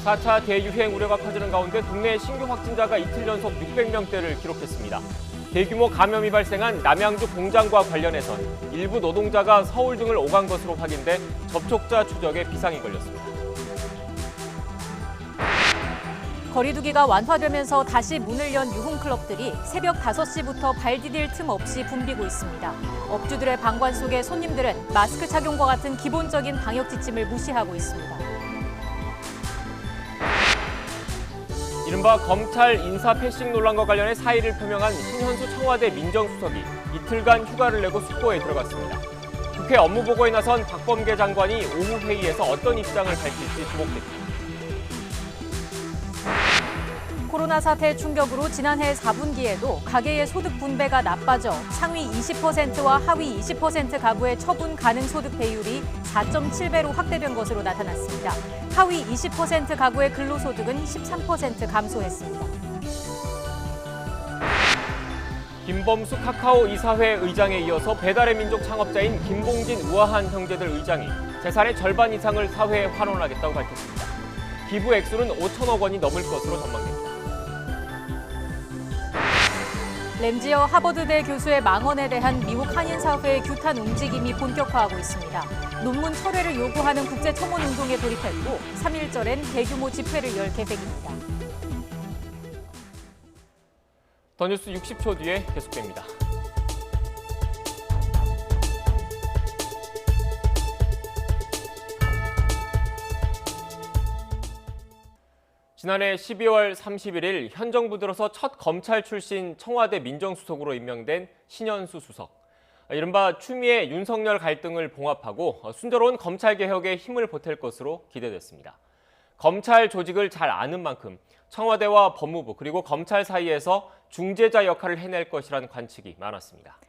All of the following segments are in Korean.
4차 대유행 우려가 커지는 가운데 국내 신규 확진자가 이틀 연속 600명대를 기록했습니다. 대규모 감염이 발생한 남양주 공장과 관련해선 일부 노동자가 서울 등을 오간 것으로 확인돼 접촉자 추적에 비상이 걸렸습니다. 거리두기가 완화되면서 다시 문을 연 유흥클럽들이 새벽 5시부터 발 디딜 틈 없이 붐비고 있습니다. 업주들의 방관 속에 손님들은 마스크 착용과 같은 기본적인 방역 지침을 무시하고 있습니다. 이른바 검찰 인사 패싱 논란과 관련해 사의를 표명한 신현수 청와대 민정수석이 이틀간 휴가를 내고 숙고에 들어갔습니다. 국회 업무보고에 나선 박범계 장관이 오후 회의에서 어떤 입장을 밝힐지 주목됩니다. 코로나 사태 충격으로 지난해 4분기에도 가계의 소득 분배가 나빠져 상위 20%와 하위 20% 가구의 처분 가능 소득 배율이 4.7배로 확대된 것으로 나타났습니다. 하위 20% 가구의 근로소득은 13% 감소했습니다. 김범수 카카오 이사회 의장에 이어서 배달의 민족 창업자인 김봉진 우아한 형제들 의장이 재산의 절반 이상을 사회에 환원하겠다고 밝혔습니다. 기부 액수는 5천억 원이 넘을 것으로 전망됩니다. 램지어 하버드대 교수의 망언에 대한 미국 한인사회의 규탄 움직임이 본격화하고 있습니다. 논문 철회를 요구하는 국제청원운동에 돌입했고 3일절엔 대규모 집회를 열 계획입니다. 더 뉴스 60초 뒤에 계속됩니다. 지난해 12월 31일 현 정부 들어서 첫 검찰 출신 청와대 민정수석으로 임명된 신현수 수석. 이른바 추미애 윤석열 갈등을 봉합하고 순조로운 검찰개혁에 힘을 보탤 것으로 기대됐습니다. 검찰 조직을 잘 아는 만큼 청와대와 법무부 그리고 검찰 사이에서 중재자 역할을 해낼 것이라는 관측이 많았습니다.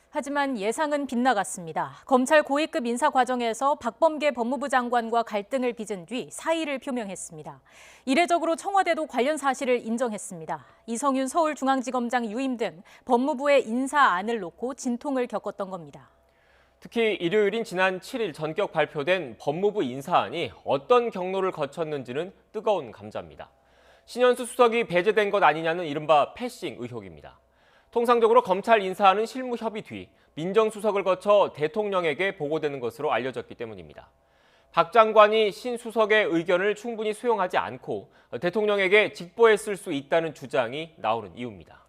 하지만 예상은 빗나갔습니다. 검찰 고위급 인사 과정에서 박범계 법무부 장관과 갈등을 빚은 뒤 사의를 표명했습니다. 이례적으로 청와대도 관련 사실을 인정했습니다. 이성윤 서울중앙지검장 유임 등 법무부의 인사안을 놓고 진통을 겪었던 겁니다. 특히 일요일인 지난 7일 전격 발표된 법무부 인사안이 어떤 경로를 거쳤는지는 뜨거운 감자입니다. 신현수 수석이 배제된 것 아니냐는 이른바 패싱 의혹입니다. 통상적으로 검찰 인사안은 실무 협의 뒤 민정수석을 거쳐 대통령에게 보고되는 것으로 알려졌기 때문입니다. 박 장관이 신 수석의 의견을 충분히 수용하지 않고 대통령에게 직보했을 수 있다는 주장이 나오는 이유입니다.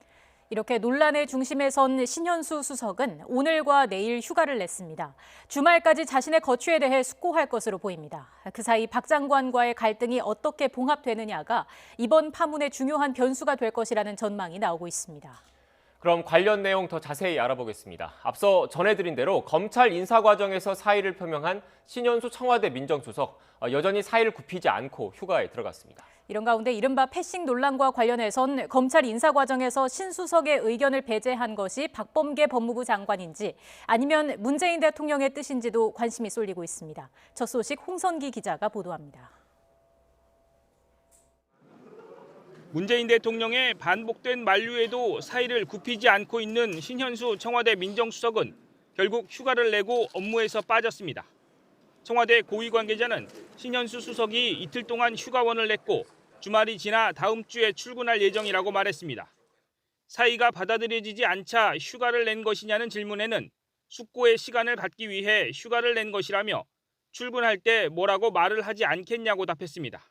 이렇게 논란의 중심에 선 신현수 수석은 오늘과 내일 휴가를 냈습니다. 주말까지 자신의 거취에 대해 숙고할 것으로 보입니다. 그 사이 박 장관과의 갈등이 어떻게 봉합되느냐가 이번 파문의 중요한 변수가 될 것이라는 전망이 나오고 있습니다. 그럼 관련 내용 더 자세히 알아보겠습니다. 앞서 전해드린 대로 검찰 인사 과정에서 사의를 표명한 신현수 청와대 민정수석, 여전히 사의를 굽히지 않고 휴가에 들어갔습니다. 이런 가운데 이른바 패싱 논란과 관련해선 검찰 인사 과정에서 신 수석의 의견을 배제한 것이 박범계 법무부 장관인지 아니면 문재인 대통령의 뜻인지도 관심이 쏠리고 있습니다. 첫 소식 홍선기 기자가 보도합니다. 문재인 대통령의 반복된 만류에도 사의를 굽히지 않고 있는 신현수 청와대 민정수석은 결국 휴가를 내고 업무에서 빠졌습니다. 청와대 고위 관계자는 신현수 수석이 이틀 동안 휴가원을 냈고 주말이 지나 다음 주에 출근할 예정이라고 말했습니다. 사의가 받아들여지지 않자 휴가를 낸 것이냐는 질문에는 숙고의 시간을 갖기 위해 휴가를 낸 것이라며 출근할 때 뭐라고 말을 하지 않겠냐고 답했습니다.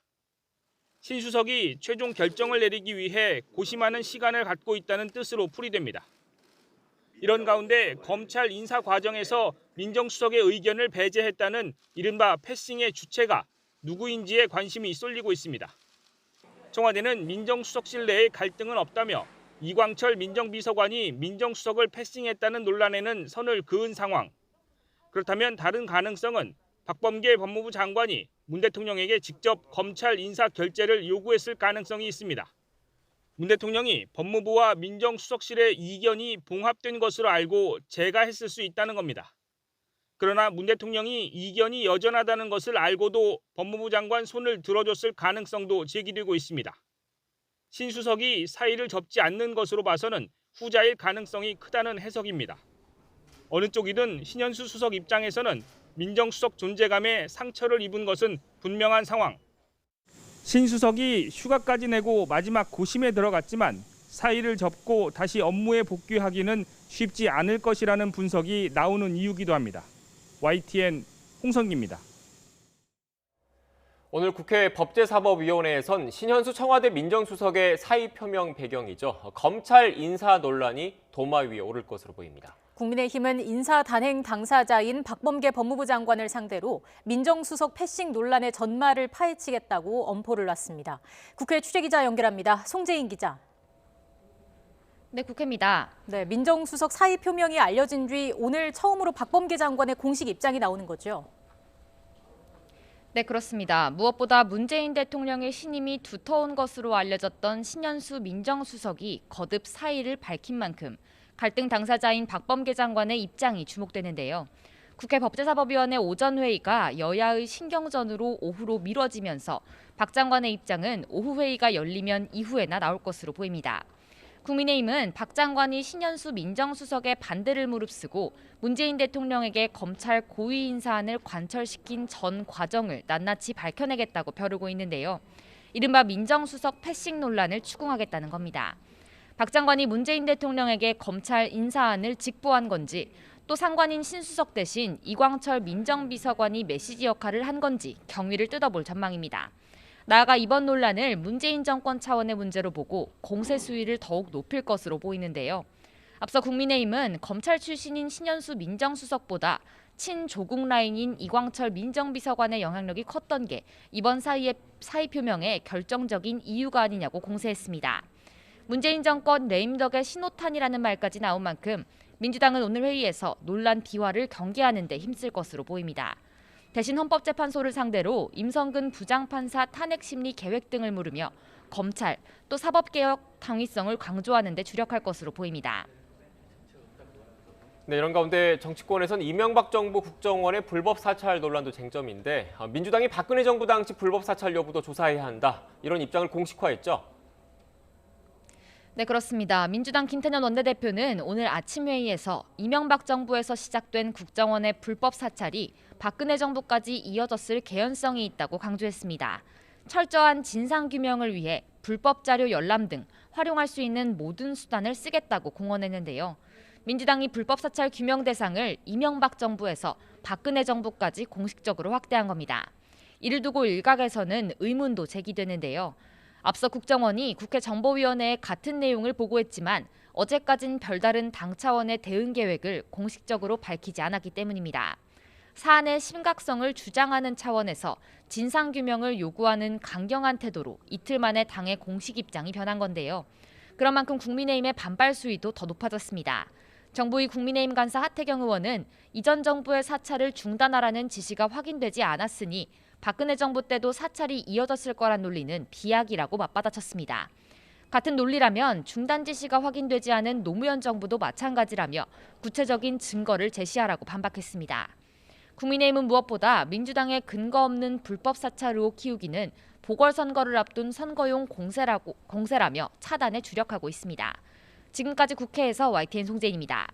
신 수석이 최종 결정을 내리기 위해 고심하는 시간을 갖고 있다는 뜻으로 풀이됩니다. 이런 가운데 검찰 인사 과정에서 민정수석의 의견을 배제했다는 이른바 패싱의 주체가 누구인지에 관심이 쏠리고 있습니다. 청와대는 민정수석실 내에 갈등은 없다며 이광철 민정비서관이 민정수석을 패싱했다는 논란에는 선을 그은 상황. 그렇다면 다른 가능성은 박범계 법무부 장관이 문 대통령에게 직접 검찰 인사 결재를 요구했을 가능성이 있습니다. 문 대통령이 법무부와 민정수석실의 이견이 봉합된 것으로 알고 재가했을 수 있다는 겁니다. 그러나 문 대통령이 이견이 여전하다는 것을 알고도 법무부 장관 손을 들어줬을 가능성도 제기되고 있습니다. 신 수석이 사의를 접지 않는 것으로 봐서는 후자일 가능성이 크다는 해석입니다. 어느 쪽이든 신현수 수석 입장에서는 민정수석 존재감에 상처를 입은 것은 분명한 상황. 신 수석이 휴가까지 내고 마지막 고심에 들어갔지만 사의를 접고 다시 업무에 복귀하기는 쉽지 않을 것이라는 분석이 나오는 이유기도 합니다. YTN 홍성기입니다. 오늘 국회 법제사법위원회에선 신현수 청와대 민정수석의 사의 표명 배경이죠. 검찰 인사 논란이 도마 위에 오를 것으로 보입니다. 국민의힘은 인사 단행 당사자인 박범계 법무부 장관을 상대로 민정수석 패싱 논란의 전말을 파헤치겠다고 엄포를 놨습니다. 국회 취재기자 연결합니다. 송재인 기자. 네, 국회입니다. 네, 민정수석 사의 표명이 알려진 뒤 오늘 처음으로 박범계 장관의 공식 입장이 나오는 거죠. 네, 그렇습니다. 무엇보다 문재인 대통령의 신임이 두터운 것으로 알려졌던 신현수 민정수석이 거듭 사의를 밝힌 만큼 갈등 당사자인 박범계 장관의 입장이 주목되는데요. 국회 법제사법위원회 오전 회의가 여야의 신경전으로 오후로 미뤄지면서 박 장관의 입장은 오후 회의가 열리면 이후에나 나올 것으로 보입니다. 국민의힘은 박 장관이 신현수 민정수석의 반대를 무릅쓰고 문재인 대통령에게 검찰 고위 인사안을 관철시킨 전 과정을 낱낱이 밝혀내겠다고 벼르고 있는데요. 이른바 민정수석 패싱 논란을 추궁하겠다는 겁니다. 박 장관이 문재인 대통령에게 검찰 인사안을 직보한 건지 또 상관인 신수석 대신 이광철 민정비서관이 메시지 역할을 한 건지 경위를 뜯어볼 전망입니다. 나아가 이번 논란을 문재인 정권 차원의 문제로 보고 공세 수위를 더욱 높일 것으로 보이는데요. 앞서 국민의힘은 검찰 출신인 신현수 민정수석보다 친조국 라인인 이광철 민정비서관의 영향력이 컸던 게 이번 사의 표명의 결정적인 이유가 아니냐고 공세했습니다. 문재인 정권 레임덕의 신호탄이라는 말까지 나온 만큼 민주당은 오늘 회의에서 논란 비화를 경계하는 데 힘쓸 것으로 보입니다. 대신 헌법재판소를 상대로 임성근 부장판사 탄핵 심리 계획 등을 물으며 검찰 또 사법개혁 당위성을 강조하는 데 주력할 것으로 보입니다. 네, 이런 가운데 정치권에선 이명박 정부 국정원의 불법 사찰 논란도 쟁점인데 민주당이 박근혜 정부 당시 불법 사찰 여부도 조사해야 한다. 이런 입장을 공식화했죠. 네, 그렇습니다. 민주당 김태년 원내대표는 오늘 아침 회의에서 이명박 정부에서 시작된 국정원의 불법 사찰이 박근혜 정부까지 이어졌을 개연성이 있다고 강조했습니다. 철저한 진상규명을 위해 불법 자료 열람 등 활용할 수 있는 모든 수단을 쓰겠다고 공언했는데요. 민주당이 불법 사찰 규명 대상을 이명박 정부에서 박근혜 정부까지 공식적으로 확대한 겁니다. 이를 두고 일각에서는 의문도 제기되는데요. 앞서 국정원이 국회 정보위원회에 같은 내용을 보고했지만 어제까진 별다른 당 차원의 대응 계획을 공식적으로 밝히지 않았기 때문입니다. 사안의 심각성을 주장하는 차원에서 진상규명을 요구하는 강경한 태도로 이틀 만에 당의 공식 입장이 변한 건데요. 그런 만큼 국민의힘의 반발 수위도 더 높아졌습니다. 정부위 국민의힘 간사 하태경 의원은 이전 정부의 사찰을 중단하라는 지시가 확인되지 않았으니 박근혜 정부 때도 사찰이 이어졌을 거란 논리는 비약이라고 맞받아쳤습니다. 같은 논리라면 중단 지시가 확인되지 않은 노무현 정부도 마찬가지라며 구체적인 증거를 제시하라고 반박했습니다. 국민의힘은 무엇보다 민주당의 근거 없는 불법 사찰 의혹 키우기는 보궐선거를 앞둔 선거용 공세라며 차단에 주력하고 있습니다. 지금까지 국회에서 YTN 송재인입니다.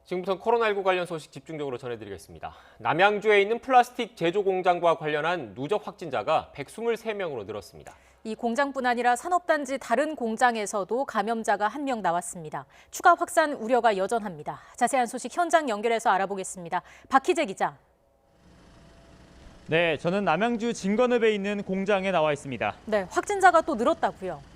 지금부터 코로나19 관련 소식 집중적으로 전해드리겠습니다. 남양주에 있는 플라스틱 제조 공장과 관련한 누적 확진자가 123명으로 늘었습니다. 이 공장뿐 아니라 산업단지 다른 공장에서도 감염자가 1명 나왔습니다. 추가 확산 우려가 여전합니다. 자세한 소식 현장 연결해서 알아보겠습니다. 박희재 기자. 네, 저는 남양주 진건읍에 있는 공장에 나와 있습니다. 네, 확진자가 또 늘었다고요.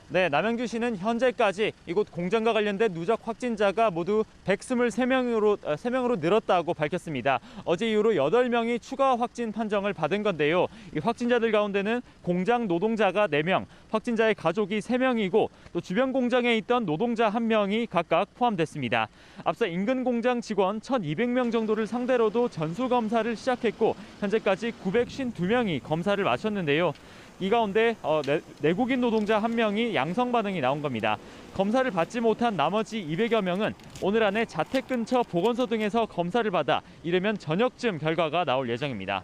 네, 남양주시는 현재까지 이곳 공장과 관련된 누적 확진자가 모두 123명으로 늘었다고 밝혔습니다. 어제 이후로 8명이 추가 확진 판정을 받은 건데요. 이 확진자들 가운데는 공장 노동자가 4명, 확진자의 가족이 3명이고 또 주변 공장에 있던 노동자 1명이 각각 포함됐습니다. 앞서 인근 공장 직원 1,200명 정도를 상대로도 전수검사를 시작했고 현재까지 952명이 검사를 마쳤는데요. 이 가운데 내국인 노동자 1명이 양성 반응이 나온 겁니다. 검사를 받지 못한 나머지 200여 명은 오늘 안에 자택 근처 보건소 등에서 검사를 받아 이르면 저녁쯤 결과가 나올 예정입니다.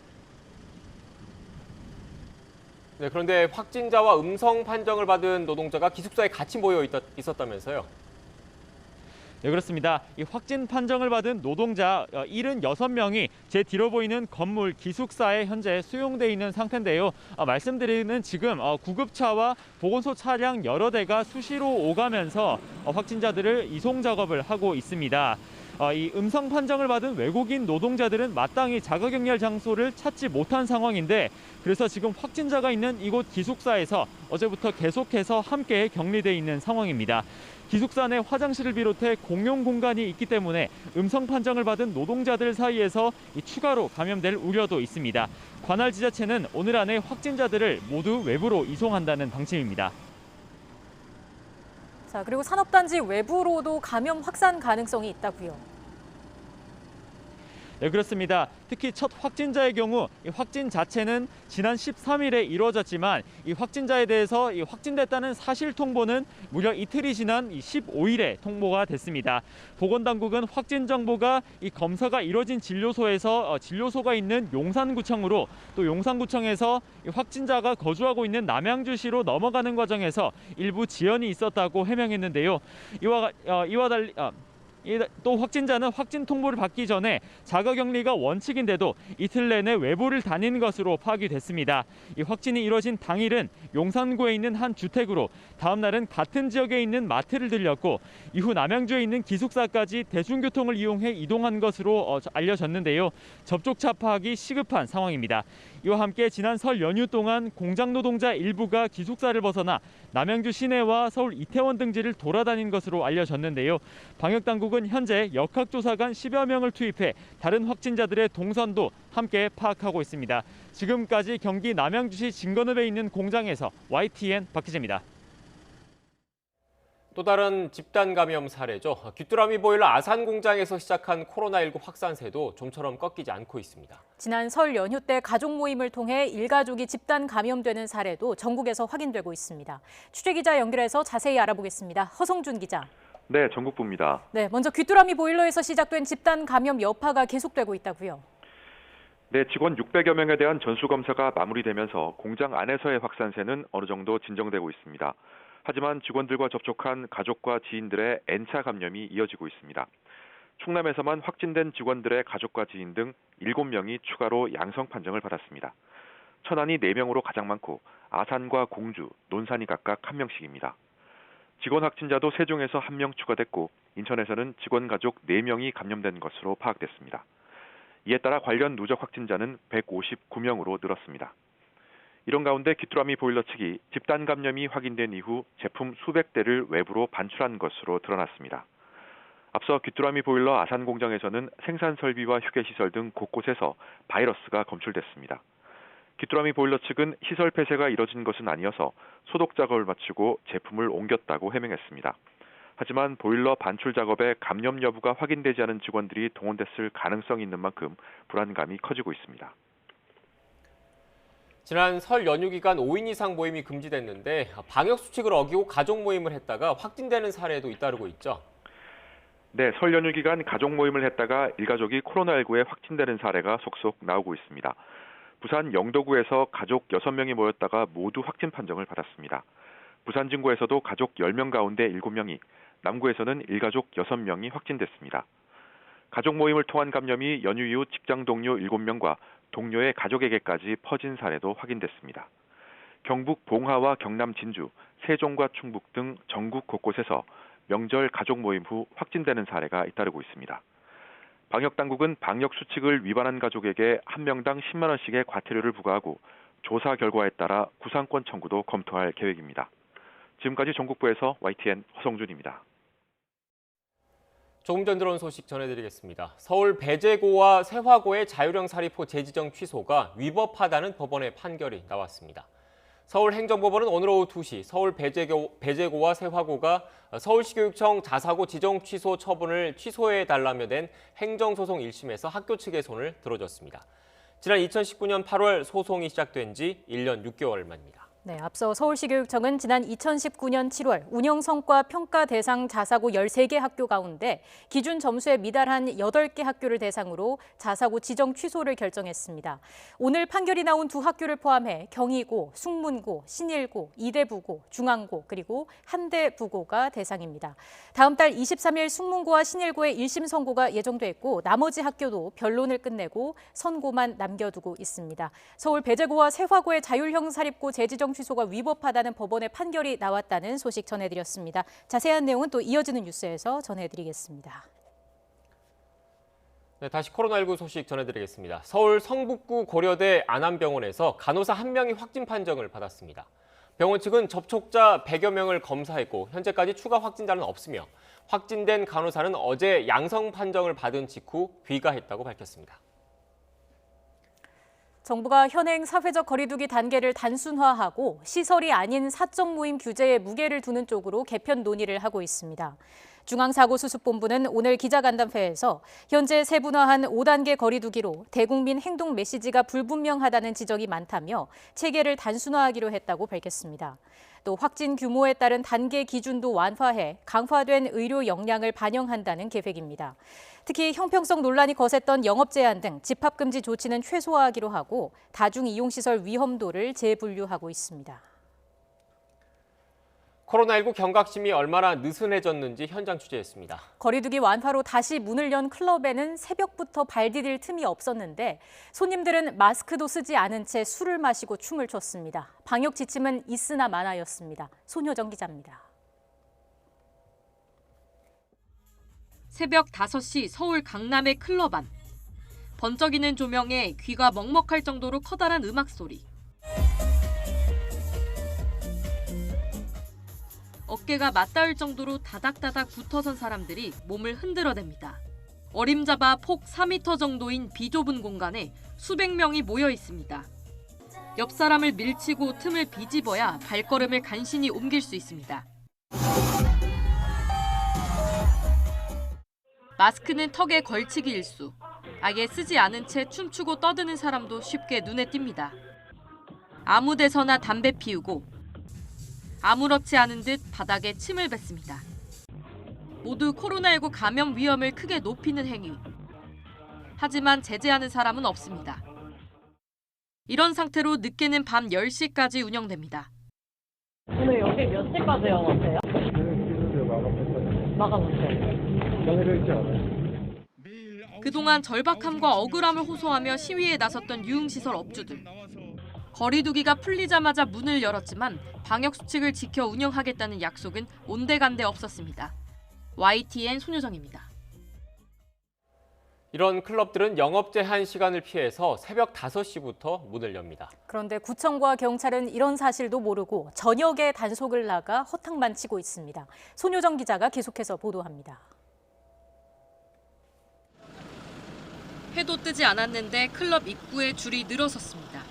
네, 그런데 확진자와 음성 판정을 받은 노동자가 기숙사에 같이 모여 있었다면서요? 네, 그렇습니다. 이 확진 판정을 받은 노동자 76명이 제 뒤로 보이는 건물 기숙사에 현재 수용돼 있는 상태인데요. 말씀드리는 지금 구급차와 보건소 차량 여러 대가 수시로 오가면서 확진자들을 이송 작업을 하고 있습니다. 이 음성 판정을 받은 외국인 노동자들은 마땅히 자가격리 장소를 찾지 못한 상황인데 그래서 지금 확진자가 있는 이곳 기숙사에서 어제부터 계속해서 함께 격리돼 있는 상황입니다. 기숙사 내 화장실을 비롯해 공용 공간이 있기 때문에 음성 판정을 받은 노동자들 사이에서 추가로 감염될 우려도 있습니다. 관할 지자체는 오늘 안에 확진자들을 모두 외부로 이송한다는 방침입니다. 자, 그리고 산업단지 외부로도 감염 확산 가능성이 있다고요. 네, 그렇습니다. 특히 첫 확진자의 경우 이 확진 자체는 지난 13일에 이루어졌지만 이 확진자에 대해서 이 확진됐다는 사실 통보는 무려 이틀이 지난 15일에 통보가 됐습니다. 보건당국은 확진 정보가 이 검사가 이뤄진 진료소에서 진료소가 있는 용산구청으로 또 용산구청에서 이 확진자가 거주하고 있는 남양주시로 넘어가는 과정에서 일부 지연이 있었다고 해명했는데요. 이와 달리 또 확진자는 확진 통보를 받기 전에 자가격리가 원칙인데도 이틀 내내 외부를 다닌 것으로 파악이 됐습니다. 이 확진이 이뤄진 당일은 용산구에 있는 한 주택으로 다음 날은 같은 지역에 있는 마트를 들렸고 이후 남양주에 있는 기숙사까지 대중교통을 이용해 이동한 것으로 알려졌는데요. 접촉차 파악이 시급한 상황입니다. 이와 함께 지난 설 연휴 동안 공장 노동자 일부가 기숙사를 벗어나 남양주 시내와 서울 이태원 등지를 돌아다닌 것으로 알려졌는데요. 방역당국은 현재 역학조사관 10여 명을 투입해 다른 확진자들의 동선도 함께 파악하고 있습니다. 지금까지 경기 남양주시 진건읍에 있는 공장에서 YTN 박희재입니다. 또 다른 집단 감염 사례죠. 귀뚜라미 보일러 아산 공장에서 시작한 코로나19 확산세도 좀처럼 꺾이지 않고 있습니다. 지난 설 연휴 때 가족 모임을 통해 일가족이 집단 감염되는 사례도 전국에서 확인되고 있습니다. 취재기자 연결해서 자세히 알아보겠습니다. 허성준 기자. 네, 전국부입니다. 네, 먼저 귀뚜라미 보일러에서 시작된 집단 감염 여파가 계속되고 있다고요. 네, 직원 600여 명에 대한 전수검사가 마무리되면서 공장 안에서의 확산세는 어느 정도 진정되고 있습니다. 하지만 직원들과 접촉한 가족과 지인들의 N차 감염이 이어지고 있습니다. 충남에서만 확진된 직원들의 가족과 지인 등 7명이 추가로 양성 판정을 받았습니다. 천안이 4명으로 가장 많고 아산과 공주, 논산이 각각 1명씩입니다. 직원 확진자도 세종에서 1명 추가됐고 인천에서는 직원 가족 4명이 감염된 것으로 파악됐습니다. 이에 따라 관련 누적 확진자는 159명으로 늘었습니다. 이런 가운데 귀뚜라미 보일러 측이 집단 감염이 확인된 이후 제품 수백 대를 외부로 반출한 것으로 드러났습니다. 앞서 귀뚜라미 보일러 아산 공장에서는 생산 설비와 휴게 시설 등 곳곳에서 바이러스가 검출됐습니다. 귀뚜라미 보일러 측은 시설 폐쇄가 이뤄진 것은 아니어서 소독 작업을 마치고 제품을 옮겼다고 해명했습니다. 하지만 보일러 반출 작업에 감염 여부가 확인되지 않은 직원들이 동원됐을 가능성이 있는 만큼 불안감이 커지고 있습니다. 지난 설 연휴 기간 5인 이상 모임이 금지됐는데 방역 수칙을 어기고 가족 모임을 했다가 확진되는 사례도 잇따르고 있죠. 네, 설 연휴 기간 가족 모임을 했다가 일가족이 코로나19에 확진되는 사례가 속속 나오고 있습니다. 부산 영도구에서 가족 6명이 모였다가 모두 확진 판정을 받았습니다. 부산 진구에서도 가족 10명 가운데 7명이, 남구에서는 일가족 6명이 확진됐습니다. 가족 모임을 통한 감염이 연휴 이후 직장 동료 7명과 동료의 가족에게까지 퍼진 사례도 확인됐습니다. 경북 봉하와 경남 진주, 세종과 충북 등 전국 곳곳에서 명절 가족 모임 후 확진되는 사례가 잇따르고 있습니다. 방역당국은 방역 수칙을 위반한 가족에게 한 명당 10만 원씩의 과태료를 부과하고 조사 결과에 따라 구상권 청구도 검토할 계획입니다. 지금까지 전국부에서 YTN 허성준입니다. 조금 전 들어온 소식 전해드리겠습니다. 서울 배제고와 세화고의 자율형 사립호 재지정 취소가 위법하다는 법원의 판결이 나왔습니다. 서울행정법원은 오늘 오후 2시 서울 배제고와 세화고가 서울시교육청 자사고 지정 취소 처분을 취소해달라며 낸 행정소송 1심에서 학교 측의 손을 들어줬습니다. 지난 2019년 8월 소송이 시작된 지 1년 6개월 만입니다. 네, 앞서 서울시교육청은 지난 2019년 7월 운영성과 평가 대상 자사고 13개 학교 가운데 기준 점수에 미달한 8개 학교를 대상으로 자사고 지정 취소를 결정했습니다. 오늘 판결이 나온 두 학교를 포함해 경희고, 숭문고, 신일고, 이대부고, 중앙고, 그리고 한대부고가 대상입니다. 다음 달 23일 숭문고와 신일고의 1심 선고가 예정돼 있고 나머지 학교도 변론을 끝내고 선고만 남겨두고 있습니다. 서울 배재고와 세화고의 자율형 사립고 재지정 취소가 위법하다는 법원의 판결이 나왔다는 소식 전해드렸습니다. 자세한 내용은 또 이어지는 뉴스에서 전해드리겠습니다. 네, 다시 코로나19 소식 전해드리겠습니다. 서울 성북구 고려대 안암병원에서 간호사 1명이 확진 판정을 받았습니다. 병원 측은 접촉자 100여 명을 검사했고 현재까지 추가 확진자는 없으며 확진된 간호사는 어제 양성 판정을 받은 직후 귀가했다고 밝혔습니다. 정부가 현행 사회적 거리두기 단계를 단순화하고 시설이 아닌 사적 모임 규제에 무게를 두는 쪽으로 개편 논의를 하고 있습니다. 중앙사고수습본부는 오늘 기자간담회에서 현재 세분화한 5단계 거리두기로 대국민 행동 메시지가 불분명하다는 지적이 많다며 체계를 단순화하기로 했다고 밝혔습니다. 또 확진 규모에 따른 단계 기준도 완화해 강화된 의료 역량을 반영한다는 계획입니다. 특히 형평성 논란이 거셌던 영업 제한 등 집합금지 조치는 최소화하기로 하고 다중이용시설 위험도를 재분류하고 있습니다. 코로나19 경각심이 얼마나 느슨해졌는지 현장 취재했습니다. 거리두기 완화로 다시 문을 연 클럽에는 새벽부터 발 디딜 틈이 없었는데 손님들은 마스크도 쓰지 않은 채 술을 마시고 춤을 췄습니다. 방역 지침은 있으나 마나였습니다. 손효정 기자입니다. 새벽 5시 서울 강남의 클럽 안. 번쩍이는 조명에 귀가 먹먹할 정도로 커다란 음악 소리. 어깨가 맞닿을 정도로 다닥다닥 붙어선 사람들이 몸을 흔들어댑니다. 어림잡아 폭 4m 정도인 비좁은 공간에 수백 명이 모여 있습니다. 옆 사람을 밀치고 틈을 비집어야 발걸음을 간신히 옮길 수 있습니다. 마스크는 턱에 걸치기 일수. 아예 쓰지 않은 채 춤추고 떠드는 사람도 쉽게 눈에 띕니다. 아무 데서나 담배 피우고 아무렇지 않은 듯 바닥에 침을 뱉습니다. 모두 코로나19 감염 위험을 크게 높이는 행위. 하지만 제재하는 사람은 없습니다. 이런 상태로 늦게는 밤 10시까지 운영됩니다. 오늘 여기 몇 시까지 영업해요? 마감했어요. 그동안 절박함과 억울함을 호소하며 시위에 나섰던 유흥시설 업주들. 거리두기가 풀리자마자 문을 열었지만 방역 수칙을 지켜 운영하겠다는 약속은 온데간데 없었습니다. YTN 손효정입니다. 이런 클럽들은 영업 제한 시간을 피해서 새벽 5시부터 문을 엽니다. 그런데 구청과 경찰은 이런 사실도 모르고 저녁에 단속을 나가 허탕만 치고 있습니다. 손효정 기자가 계속해서 보도합니다. 해도 뜨지 않았는데 클럽 입구에 줄이 늘어섰습니다.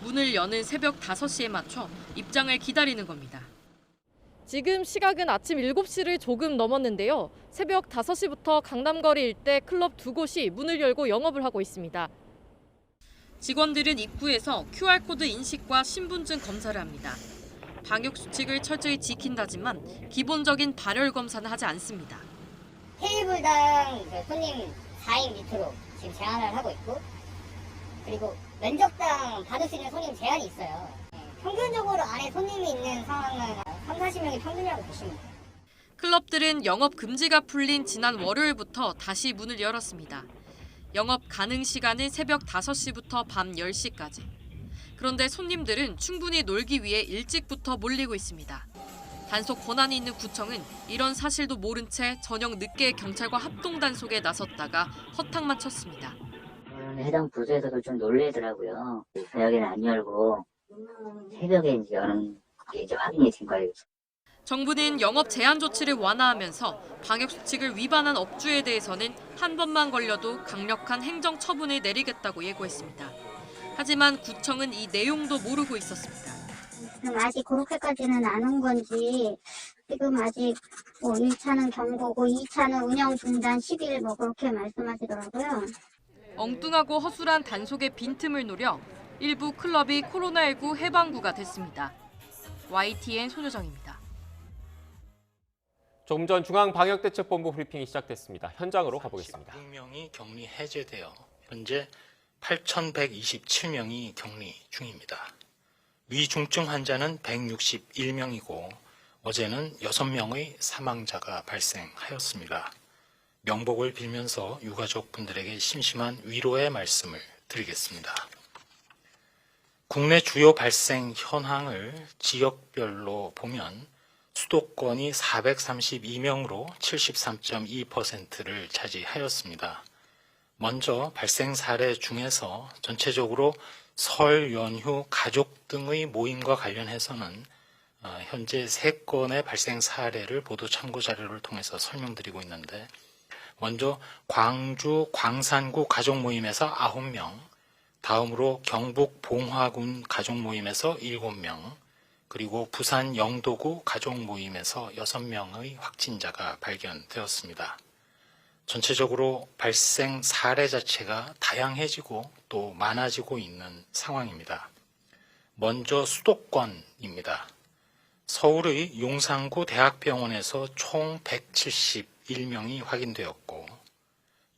문을 여는 새벽 5시에 맞춰 입장을 기다리는 겁니다. 지금 시각은 아침 7시를 조금 넘었는데요. 새벽 5시부터 강남거리 일대 클럽 2곳이 문을 열고 영업을 하고 있습니다. 직원들은 입구에서 QR코드 인식과 신분증 검사를 합니다. 방역 수칙을 철저히 지킨다지만 기본적인 발열 검사는 하지 않습니다. 테이블당 손님 4인 밑으로 지금 제한을 하고 있고, 그리고 면적당 받을 수 있는 손님 제한이 있어요. 평균적으로 안에 손님이 있는 상황은 30-40명이 평균이라고 보시면 돼요. 클럽들은 영업 금지가 풀린 지난 월요일부터 다시 문을 열었습니다. 영업 가능 시간은 새벽 5시부터 밤 10시까지. 그런데 손님들은 충분히 놀기 위해 일찍부터 몰리고 있습니다. 단속 권한이 있는 구청은 이런 사실도 모른 채 저녁 늦게 경찰과 합동 단속에 나섰다가 허탕만 쳤습니다. 해당 부서에서도 좀 놀래더라고요. 저녁에는 안 열고 새벽에 이제 여는 게 이제 확인이 된 거예요. 정부는 영업 제한 조치를 완화하면서 방역 수칙을 위반한 업주에 대해서는 한 번만 걸려도 강력한 행정 처분을 내리겠다고 예고했습니다. 하지만 구청은 이 내용도 모르고 있었습니다. 지금 아직 그렇게까지는 안 온 건지, 지금 아직 1차는 경고고 2차는 운영 중단 10일 그렇게 말씀하시더라고요. 엉뚱하고 허술한 단속의 빈틈을 노려 일부 클럽이 코로나19 해방구가 됐습니다. YTN 손효정입니다. 조금 전 중앙방역대책본부 브리핑이 시작됐습니다. 현장으로 가보겠습니다. 6명이 격리 해제되어 현재 8,127명이 격리 중입니다. 위중증 환자는 161명이고 어제는 6명의 사망자가 발생하였습니다. 명복을 빌면서 유가족분들에게 심심한 위로의 말씀을 드리겠습니다. 국내 주요 발생 현황을 지역별로 보면 수도권이 432명으로 73.2%를 차지하였습니다. 먼저 발생 사례 중에서 전체적으로 설 연휴 가족 등의 모임과 관련해서는 현재 3건의 발생 사례를 보도 참고 자료를 통해서 설명드리고 있는데, 먼저 광주 광산구 가족 모임에서 9명, 다음으로 경북 봉화군 가족 모임에서 7명, 그리고 부산 영도구 가족 모임에서 6명의 확진자가 발견되었습니다. 전체적으로 발생 사례 자체가 다양해지고 또 많아지고 있는 상황입니다. 먼저 수도권입니다. 서울의 용산구 대학병원에서 총 171명이 확인되었고,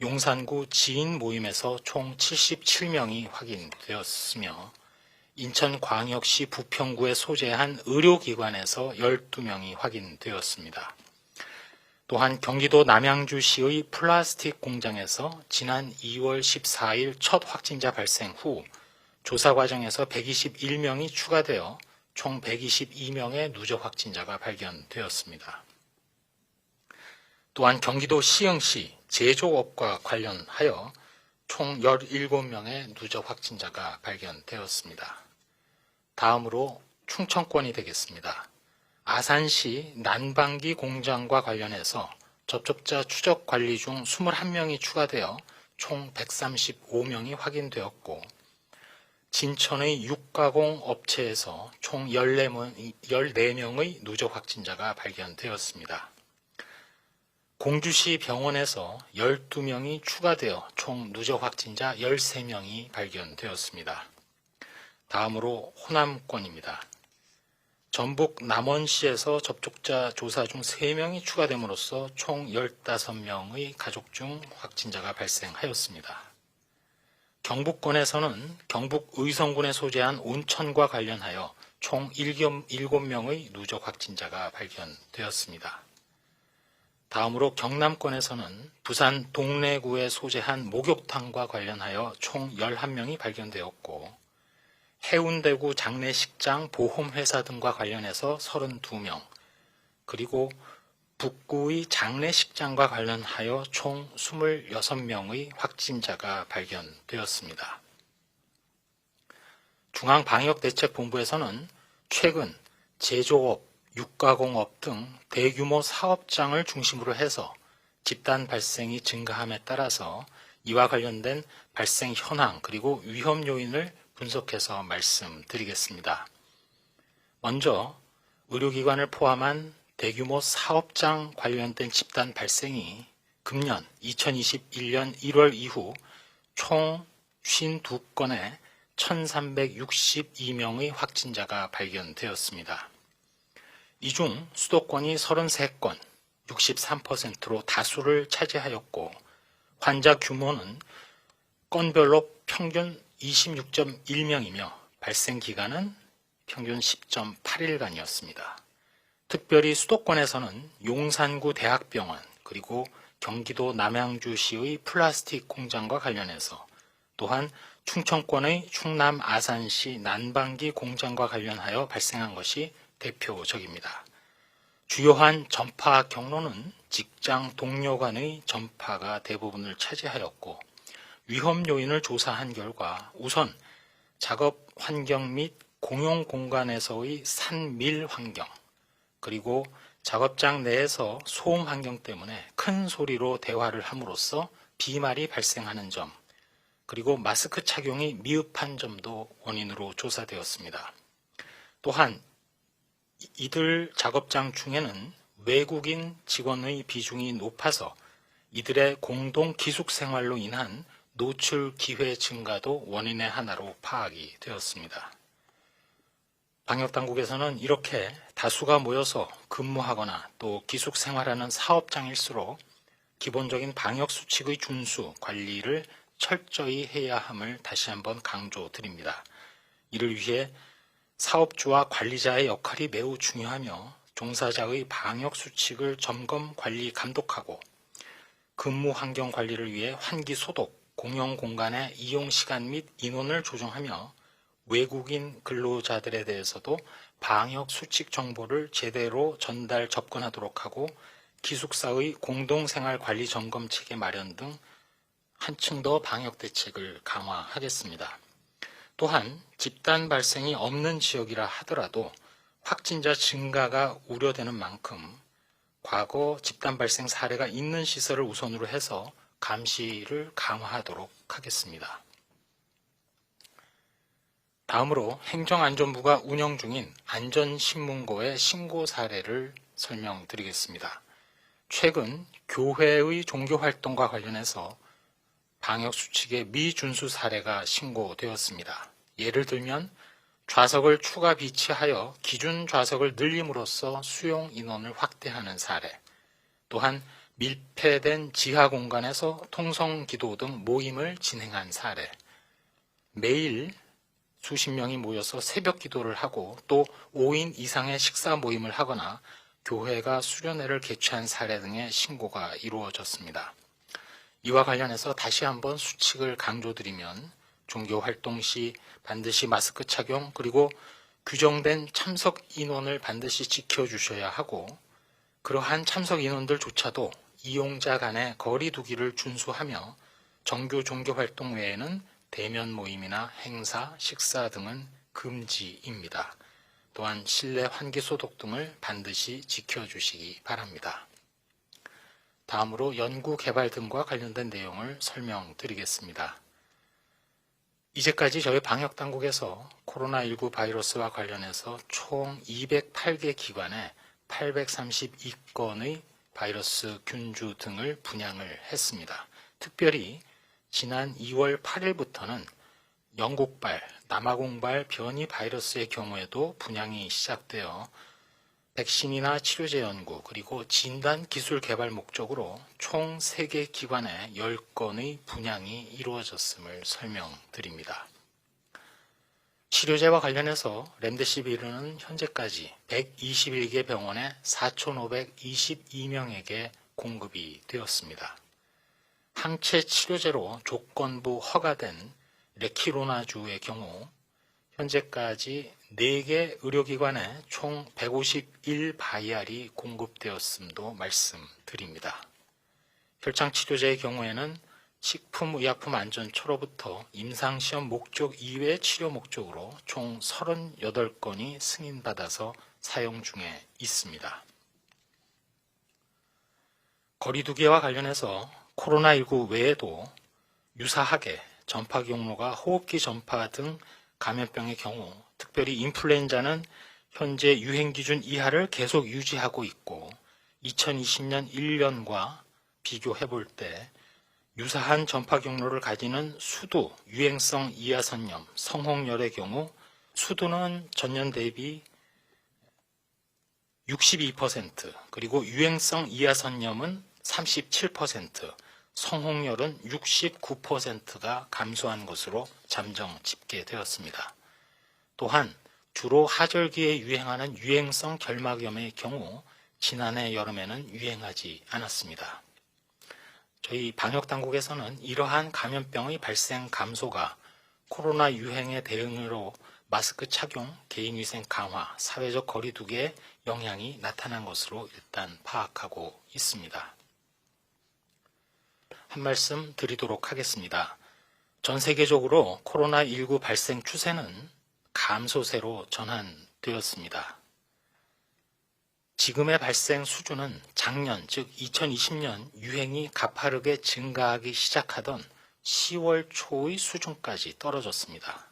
용산구 지인 모임에서 총 77명이 확인되었으며, 인천광역시 부평구에 소재한 의료기관에서 12명이 확인되었습니다. 또한 경기도 남양주시의 플라스틱 공장에서 지난 2월 14일 첫 확진자 발생 후 조사 과정에서 121명이 추가되어 총 122명의 누적 확진자가 발견되었습니다. 또한 경기도 시흥시 제조업과 관련하여 총 17명의 누적 확진자가 발견되었습니다. 다음으로 충청권이 되겠습니다. 아산시 난방기 공장과 관련해서 접촉자 추적 관리 중 21명이 추가되어 총 135명이 확인되었고, 진천의 육가공 업체에서 총 14명의 누적 확진자가 발견되었습니다. 공주시 병원에서 12명이 추가되어 총 누적 확진자 13명이 발견되었습니다. 다음으로 호남권입니다. 전북 남원시에서 접촉자 조사 중 3명이 추가됨으로써 총 15명의 가족 중 확진자가 발생하였습니다. 경북권에서는 경북 의성군에 소재한 온천과 관련하여 총 7명의 누적 확진자가 발견되었습니다. 다음으로 경남권에서는 부산 동래구에 소재한 목욕탕과 관련하여 총 11명이 발견되었고, 해운대구 장례식장 보험회사 등과 관련해서 32명, 그리고 북구의 장례식장과 관련하여 총 26명의 확진자가 발견되었습니다. 중앙방역대책본부에서는 최근 제조업, 육가공업 등 대규모 사업장을 중심으로 해서 집단 발생이 증가함에 따라서 이와 관련된 발생 현황 그리고 위험 요인을 분석해서 말씀드리겠습니다. 먼저 의료기관을 포함한 대규모 사업장 관련된 집단 발생이 금년 2021년 1월 이후 총 52건에 1,362명의 확진자가 발견되었습니다. 이 중 수도권이 33건, 63%로 다수를 차지하였고, 환자 규모는 건별로 평균 26.1명이며 발생 기간은 평균 10.8일간이었습니다. 특별히 수도권에서는 용산구 대학병원 그리고 경기도 남양주시의 플라스틱 공장과 관련해서, 또한 충청권의 충남 아산시 난방기 공장과 관련하여 발생한 것이 대표적입니다. 주요한 전파 경로는 직장 동료 간의 전파가 대부분을 차지하였고, 위험 요인을 조사한 결과 우선 작업 환경 및 공용 공간에서의 산밀 환경, 그리고 작업장 내에서 소음 환경 때문에 큰 소리로 대화를 함으로써 비말이 발생하는 점, 그리고 마스크 착용이 미흡한 점도 원인으로 조사되었습니다. 또한 이들 작업장 중에는 외국인 직원의 비중이 높아서 이들의 공동 기숙 생활로 인한 노출 기회 증가도 원인의 하나로 파악이 되었습니다. 방역당국에서는 이렇게 다수가 모여서 근무하거나 또 기숙 생활하는 사업장일수록 기본적인 방역수칙의 준수, 관리를 철저히 해야 함을 다시 한번 강조드립니다. 이를 위해 사업주와 관리자의 역할이 매우 중요하며 종사자의 방역수칙을 점검, 관리, 감독하고 근무 환경 관리를 위해 환기 소독, 공용 공간의 이용 시간 및 인원을 조정하며 외국인 근로자들에 대해서도 방역 수칙 정보를 제대로 전달 접근하도록 하고 기숙사의 공동생활 관리 점검 체계 마련 등 한층 더 방역 대책을 강화하겠습니다. 또한 집단 발생이 없는 지역이라 하더라도 확진자 증가가 우려되는 만큼 과거 집단 발생 사례가 있는 시설을 우선으로 해서 감시를 강화하도록 하겠습니다. 다음으로 행정안전부가 운영 중인 안전신문고의 신고 사례를 설명드리겠습니다. 최근 교회의 종교활동과 관련해서 방역수칙의 미준수 사례가 신고되었습니다. 예를 들면 좌석을 추가 비치하여 기준 좌석을 늘림으로써 수용 인원을 확대하는 사례, 또한 밀폐된 지하 공간에서 통성기도 등 모임을 진행한 사례, 매일 수십 명이 모여서 새벽 기도를 하고 또 5인 이상의 식사 모임을 하거나 교회가 수련회를 개최한 사례 등의 신고가 이루어졌습니다. 이와 관련해서 다시 한번 수칙을 강조드리면 종교활동 시 반드시 마스크 착용 그리고 규정된 참석 인원을 반드시 지켜주셔야 하고 그러한 참석 인원들조차도 이용자 간의 거리 두기를 준수하며 정규 종교활동 외에는 대면 모임이나 행사, 식사 등은 금지입니다. 또한 실내 환기 소독 등을 반드시 지켜주시기 바랍니다. 다음으로 연구 개발 등과 관련된 내용을 설명드리겠습니다. 이제까지 저희 방역당국에서 코로나19 바이러스와 관련해서 총 208개 기관에 832건의 바이러스 균주 등을 분양을 했습니다. 특별히 지난 2월 8일부터는 영국발, 남아공발 변이 바이러스의 경우에도 분양이 시작되어 백신이나 치료제 연구 그리고 진단 기술 개발 목적으로 총 3개 기관에 10건의 분양이 이루어졌음을 설명드립니다. 치료제와 관련해서 렘데시비르는 현재까지 121개 병원에 4,522명에게 공급이 되었습니다. 항체 치료제로 조건부 허가된 레키로나주의 경우 현재까지 4개 의료기관에 총 151바이알이 공급되었음도 말씀드립니다. 혈장치료제의 경우에는 식품의약품안전처로부터 임상시험 목적 이외 치료 목적으로 총 38건이 승인받아서 사용 중에 있습니다. 거리두기와 관련해서 코로나19 외에도 유사하게 전파 경로가 호흡기 전파 등 감염병의 경우 특별히 인플루엔자는 현재 유행 기준 이하를 계속 유지하고 있고 2020년 1년과 비교해 볼 때 유사한 전파 경로를 가지는 수두, 유행성 이하선염, 성홍열의 경우 수두는 전년 대비 62%, 그리고 유행성 이하선염은 37%, 성홍열은 69%가 감소한 것으로 잠정 집계되었습니다. 또한 주로 하절기에 유행하는 유행성 결막염의 경우 지난해 여름에는 유행하지 않았습니다. 저희 방역당국에서는 이러한 감염병의 발생 감소가 코로나 유행의 대응으로 마스크 착용, 개인위생 강화, 사회적 거리 두기에 영향이 나타난 것으로 일단 파악하고 있습니다. 한 말씀 드리도록 하겠습니다. 전 세계적으로 코로나19 발생 추세는 감소세로 전환되었습니다. 지금의 발생 수준은 작년, 즉 2020년 유행이 가파르게 증가하기 시작하던 10월 초의 수준까지 떨어졌습니다.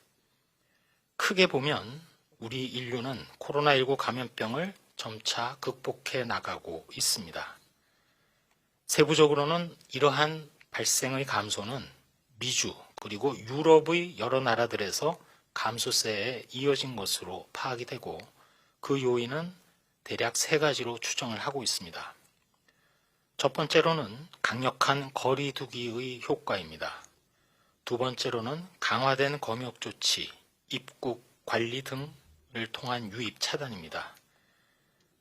크게 보면 우리 인류는 코로나19 감염병을 점차 극복해 나가고 있습니다. 세부적으로는 이러한 발생의 감소는 미주 그리고 유럽의 여러 나라들에서 감소세에 이어진 것으로 파악이 되고 그 요인은 대략 3가지로 추정을 하고 있습니다. 첫 번째로는 강력한 거리 두기의 효과입니다. 두 번째로는 강화된 검역 조치, 입국 관리 등을 통한 유입 차단입니다.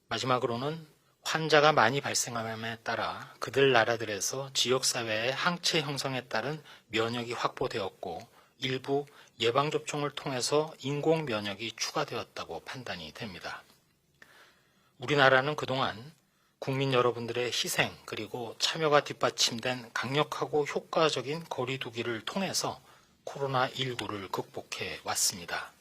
마지막으로는 환자가 많이 발생함에 따라 그들 나라들에서 지역사회의 항체 형성에 따른 면역이 확보되었고 일부 예방접종을 통해서 인공 면역이 추가되었다고 판단이 됩니다. 우리나라는 그동안 국민 여러분들의 희생 그리고 참여가 뒷받침된 강력하고 효과적인 거리두기를 통해서 코로나19를 극복해 왔습니다.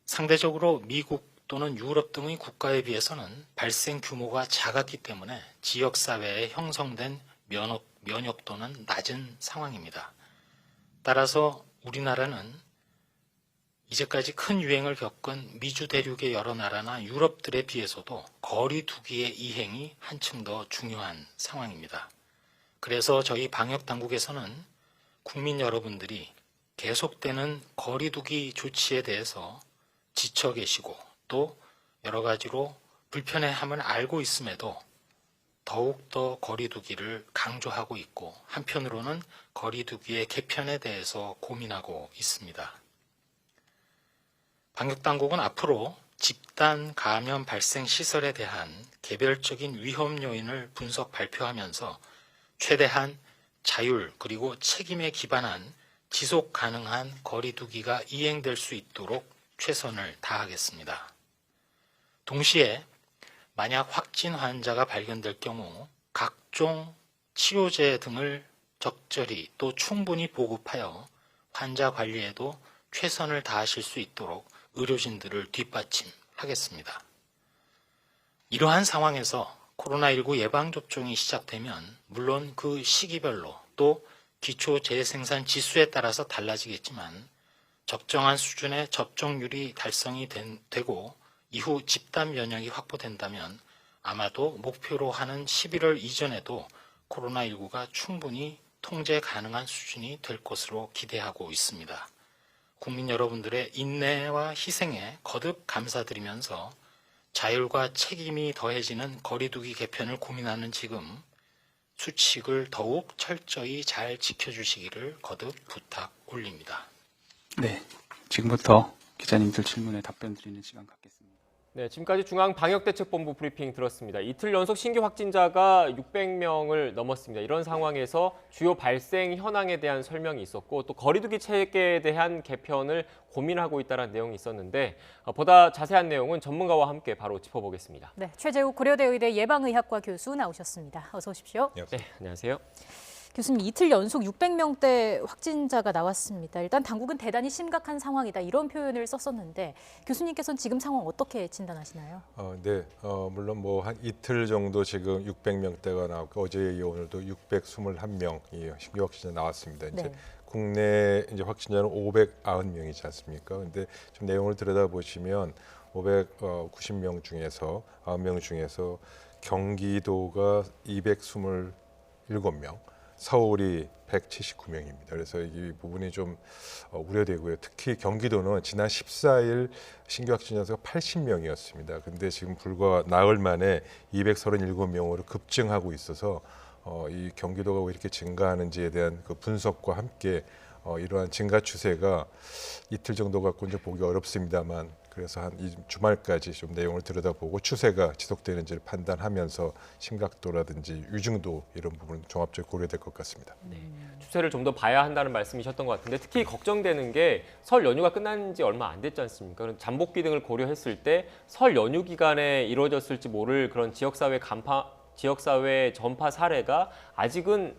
상대적으로 미국 또는 유럽 등의 국가에 비해서는 발생 규모가 작았기 때문에 지역사회에 형성된 면역도는 낮은 상황입니다. 따라서 우리나라는 이제까지 큰 유행을 겪은 미주 대륙의 여러 나라나 유럽들에 비해서도 거리 두기의 이행이 한층 더 중요한 상황입니다. 그래서 저희 방역 당국에서는 국민 여러분들이 계속되는 거리 두기 조치에 대해서 지쳐 계시고 또 여러 가지로 불편해함을 알고 있음에도 더욱더 거리 두기를 강조하고 있고 한편으로는 거리 두기의 개편에 대해서 고민하고 있습니다. 방역당국은 앞으로 집단 감염 발생 시설에 대한 개별적인 위험 요인을 분석 발표하면서 최대한 자율 그리고 책임에 기반한 지속 가능한 거리 두기가 이행될 수 있도록 최선을 다하겠습니다. 동시에 만약 확진 환자가 발견될 경우 각종 치료제 등을 적절히 또 충분히 보급하여 환자 관리에도 최선을 다하실 수 있도록 의료진들을 뒷받침하겠습니다. 이러한 상황에서 코로나19 예방접종이 시작되면 물론 그 시기별로 또 기초 재생산 지수에 따라서 달라지겠지만 적정한 수준의 접종률이 달성이 되고 이후 집단 면역이 확보된다면 아마도 목표로 하는 11월 이전에도 코로나19가 충분히 통제 가능한 수준이 될 것으로 기대하고 있습니다. 국민 여러분들의 인내와 희생에 거듭 감사드리면서 자율과 책임이 더해지는 거리두기 개편을 고민하는 지금 수칙을 더욱 철저히 잘 지켜주시기를 거듭 부탁 올립니다. 네, 지금부터 기자님들 질문에 답변 드리는 시간 갖겠습니다. 네, 지금까지 중앙방역대책본부 브리핑 들었습니다. 이틀 연속 신규 확진자가 600명을 넘었습니다. 이런 상황에서 주요 발생 현황에 대한 설명이 있었고 또 거리두기 체계에 대한 개편을 고민하고 있다는 내용이 있었는데 보다 자세한 내용은 전문가와 함께 바로 짚어보겠습니다. 네, 최재욱 고려대 의대 예방의학과 교수 나오셨습니다. 어서 오십시오. 네, 안녕하세요. 교수님, 이틀 연속 600명대 확진자가 나왔습니다. 일단 당국은 대단히 심각한 상황이다 이런 표현을 썼었는데 교수님께서는 지금 상황 어떻게 진단하시나요? 물론 뭐 한 이틀 정도 지금 600명대가 나왔고 어제 오늘도 621명이 신규 확진자 나왔습니다. 이제 국내 이제 확진자는 590명이지 않습니까? 근데 좀 내용을 들여다보시면 590명 중에서 9명 중에서 경기도가 227명, 서울이 179명입니다. 그래서 이 부분이 좀 우려되고요. 특히 경기도는 지난 14일 신규 확진자 수가 80명이었습니다. 근데 지금 불과 나흘 만에 237명으로 급증하고 있어서 이 경기도가 왜 이렇게 증가하는지에 대한 그 분석과 함께 이러한 증가 추세가 이틀 정도 갖고 이제 보기 어렵습니다만 그래서 한 이 주말까지 좀 내용을 들여다보고 추세가 지속되는지를 판단하면서 심각도라든지 위중도 이런 부분 종합적으로 고려될 것 같습니다. 네, 추세를 좀 더 봐야 한다는 말씀이셨던 것 같은데 특히 걱정되는 게 설 연휴가 끝난 지 얼마 안 됐지 않습니까? 잠복기 등을 고려했을 때 설 연휴 기간에 이루어졌을지 모를 그런 지역사회 전파 사례가 아직은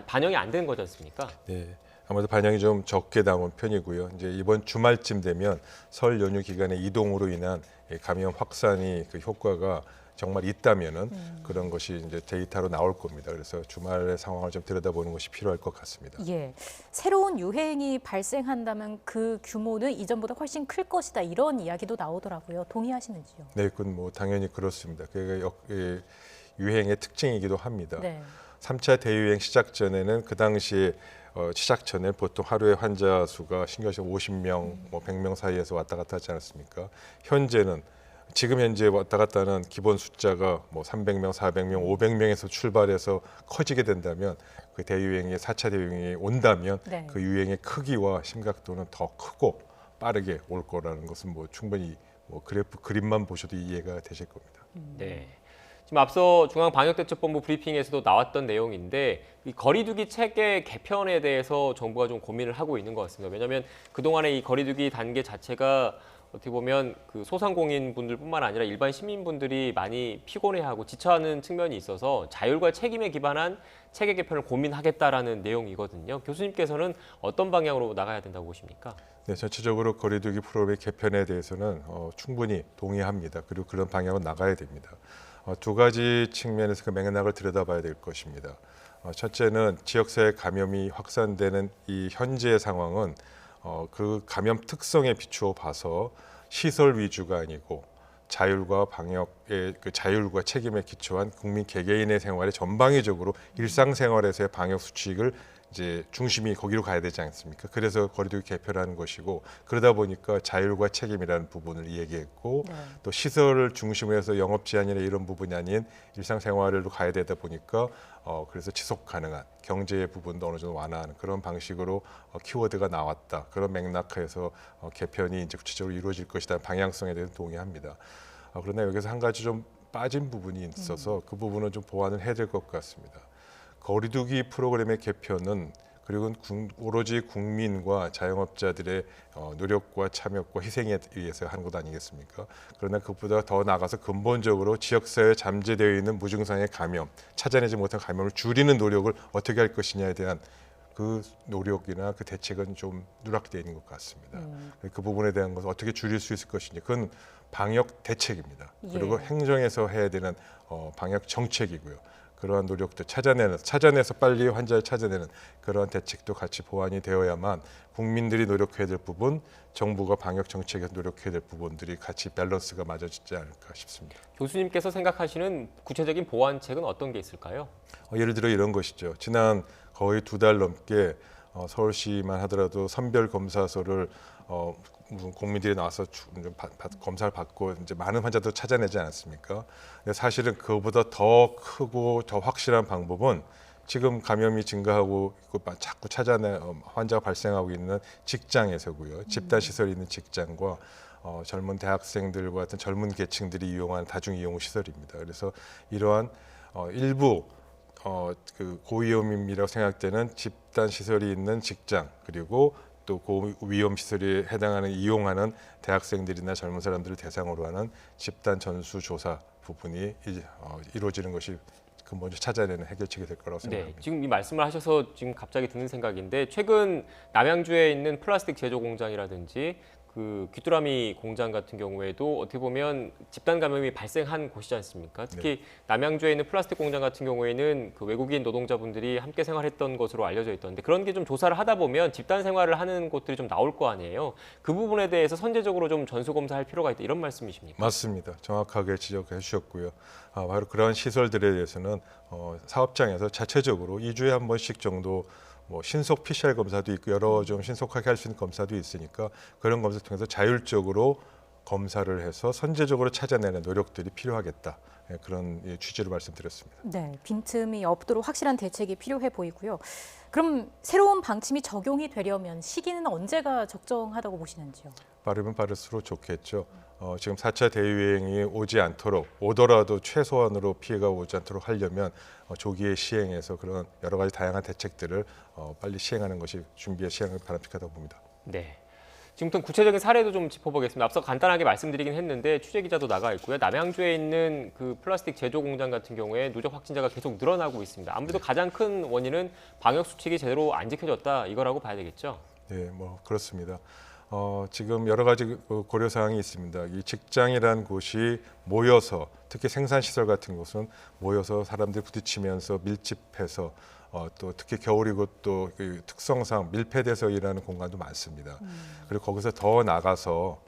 반영이 안 된 거지 않습니까? 네. 아무래도 반영이 좀 적게 나온 편이고요. 이제 이번 주말쯤 되면 설 연휴 기간에 이동으로 인한 감염 확산이 그 효과가 정말 있다면은 그런 것이 이제 데이터로 나올 겁니다. 그래서 주말의 상황을 좀 들여다보는 것이 필요할 것 같습니다. 예, 새로운 유행이 발생한다면 그 규모는 이전보다 훨씬 클 것이다 이런 이야기도 나오더라고요. 동의하시는지요? 네, 그건 뭐 당연히 그렇습니다. 그게 유행의 특징이기도 합니다. 3차 대유행 시작 전에는 그 당시에 시작 전에 보통 하루에 환자 수가 신경실 50명, 뭐 100명 사이에서 왔다 갔다 하지 않았습니까? 현재는 지금 현재 왔다 갔다 하는 기본 숫자가 뭐 300명, 400명, 500명에서 출발해서 커지게 된다면 그 대유행이 4차 대유행이 온다면 네. 그 유행의 크기와 심각도는 더 크고 빠르게 올 거라는 것은 뭐 충분히 뭐 그림만 보셔도 이해가 되실 겁니다. 네. 지금 앞서 중앙방역대책본부 브리핑에서도 나왔던 내용인데 이 거리두기 체계 개편에 대해서 정부가 좀 고민을 하고 있는 것 같습니다. 왜냐하면 그동안의 이 거리두기 단계 자체가 어떻게 보면 그 소상공인 분들뿐만 아니라 일반 시민분들이 많이 피곤해하고 지쳐하는 측면이 있어서 자율과 책임에 기반한 체계 개편을 고민하겠다라는 내용이거든요. 교수님께서는 어떤 방향으로 나가야 된다고 보십니까? 네, 전체적으로 거리두기 프로그램의 개편에 대해서는 충분히 동의합니다. 그리고 그런 방향으로 나가야 됩니다. 두 가지 측면에서 그 맥락을 들여다봐야 될 것입니다. 첫째는 지역사회 감염이 확산되는 이 현재의 상황은 그 감염 특성에 비추어 봐서 시설 위주가 아니고 자율과 방역의 그 자율과 책임에 기초한 국민 개개인의 생활에 전방위적으로 일상생활에서의 방역 수칙을 이제 중심이 거기로 가야 되지 않습니까? 그래서 거리두기 개편하는 것이고 그러다 보니까 자율과 책임이라는 부분을 얘기했고 네. 또 시설을 중심으로 해서 영업 제한이나 이런 부분이 아닌 일상생활로 가야 되다 보니까 그래서 지속 가능한 경제의 부분도 어느 정도 완화하는 그런 방식으로 키워드가 나왔다. 그런 맥락에서 개편이 이제 구체적으로 이루어질 것이다. 방향성에 대해서 동의합니다. 그러나 여기서 한 가지 좀 빠진 부분이 있어서 그 부분은 좀 보완을 해야 될 것 같습니다. 거리두기 프로그램의 개편은 그리고 오로지 국민과 자영업자들의 노력과 참여과 희생에 의해서 하는 것 아니겠습니까? 그러나 그것보다 더 나아가서 근본적으로 지역사회에 잠재되어 있는 무증상의 감염, 찾아내지 못한 감염을 줄이는 노력을 어떻게 할 것이냐에 대한 그 노력이나 그 대책은 좀 누락되어 있는 것 같습니다. 그 부분에 대한 것을 어떻게 줄일 수 있을 것인지 그건 방역 대책입니다. 그리고 예. 행정에서 해야 되는 방역 정책이고요. 그러한 노력도 찾아내서 빨리 환자를 찾아내는 그러한 대책도 같이 보완이 되어야만 국민들이 노력해야 될 부분, 정부가 방역 정책에서 노력해야 될 부분들이 같이 밸런스가 맞아지지 않을까 싶습니다. 교수님께서 생각하시는 구체적인 보완책은 어떤 게 있을까요? 예를 들어 이런 것이죠. 지난 거의 2달 넘게 서울시만 하더라도 선별 검사소를 국민들이 나와서 검사를 받고 이제 많은 환자도 찾아내지 않았습니까? 근데 사실은 그보다 더 크고 더 확실한 방법은 지금 감염이 증가하고 있고 자꾸 환자가 발생하고 있는 직장에서고요. 집단 시설이 있는 직장과 젊은 대학생들과 같은 젊은 계층들이 이용하는 다중 이용 시설입니다. 그래서 이러한 일부 그 고위험이라고 생각되는 집단 시설이 있는 직장 그리고 또 고위험 시설에 해당하는 이용하는 대학생들이나 젊은 사람들을 대상으로 하는 집단 전수 조사 부분이 이루어지는 것이 근본적으로 찾아내는 해결책이 될 거라고 생각합니다. 네, 지금 이 말씀을 하셔서 지금 갑자기 드는 생각인데 최근 남양주에 있는 플라스틱 제조 공장이라든지 그 귀뚜라미 공장 같은 경우에도 어떻게 보면 집단 감염이 발생한 곳이지 않습니까? 특히 남양주에 있는 플라스틱 공장 같은 경우에는 그 외국인 노동자분들이 함께 생활했던 것으로 알려져 있던데 그런 게 좀 조사를 하다 보면 집단 생활을 하는 곳들이 좀 나올 거 아니에요. 그 부분에 대해서 선제적으로 좀 전수 검사할 필요가 있다 이런 말씀이십니까? 맞습니다. 정확하게 지적해 주셨고요. 바로 그러한 시설들에 대해서는 사업장에서 자체적으로 2주에 한 번씩 정도 신속 PCR 검사도 있고 여러 좀 신속하게 할 수 있는 검사도 있으니까 그런 검사를 통해서 자율적으로 검사를 해서 선제적으로 찾아내는 노력들이 필요하겠다. 그런 취지로 말씀드렸습니다. 네, 빈틈이 없도록 확실한 대책이 필요해 보이고요. 그럼 새로운 방침이 적용이 되려면 시기는 언제가 적정하다고 보시는지요? 빠르면 빠를수록 좋겠죠. 지금 4차 대유행이 오지 않도록 오더라도 최소한으로 피해가 오지 않도록 하려면 조기에 시행해서 그런 여러 가지 다양한 대책들을 빨리 시행하는 것이 시행을 바람직하다고 봅니다. 네. 지금부터 구체적인 사례도 좀 짚어보겠습니다. 앞서 간단하게 말씀드리긴 했는데 취재 기자도 나가 있고요. 남양주에 있는 그 플라스틱 제조 공장 같은 경우에 누적 확진자가 계속 늘어나고 있습니다. 아무래도 가장 큰 원인은 방역 수칙이 제대로 안 지켜졌다 이거라고 봐야 되겠죠? 네, 그렇습니다. 지금 여러 가지 고려 사항이 있습니다. 이 직장이라는 곳이 모여서 특히 생산시설 같은 곳은 모여서 사람들이 부딪히면서 밀집해서 또 특히 겨울이고 또 그 특성상 밀폐돼서 일하는 공간도 많습니다. 그리고 거기서 더 나가서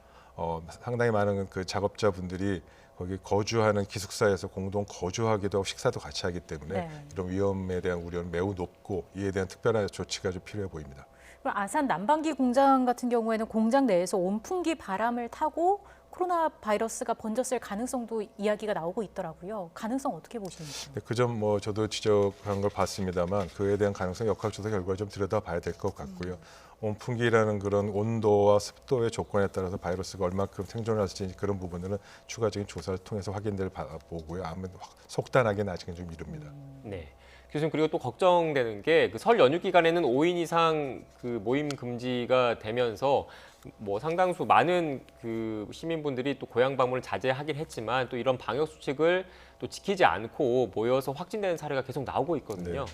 상당히 많은 그 작업자분들이 거기 거주하는 기숙사에서 공동 거주하기도 하고 식사도 같이 하기 때문에 네. 이런 위험에 대한 우려는 매우 높고 이에 대한 특별한 조치가 좀 필요해 보입니다. 그럼 아산 난방기 공장 같은 경우에는 공장 내에서 온풍기 바람을 타고 코로나 바이러스가 번졌을 가능성도 이야기가 나오고 있더라고요. 가능성 어떻게 보시는지요? 네, 그 점 뭐 저도 지적한 걸 봤습니다만 그에 대한 가능성 역학조사 결과 좀 들여다봐야 될 것 같고요. 온풍기라는 그런 온도와 습도의 조건에 따라서 바이러스가 얼마큼 생존할 수 있는지 그런 부분들은 추가적인 조사를 통해서 확인될 보고요. 아무래도 속단하기는 아직은 좀 이릅니다. 네. 교수님 그리고 또 걱정되는 게 그 설 연휴 기간에는 5인 이상 그 모임 금지가 되면서 뭐 상당수 많은 그 시민분들이 또 고향 방문을 자제하긴 했지만 또 이런 방역 수칙을 또 지키지 않고 모여서 확진되는 사례가 계속 나오고 있거든요. 네.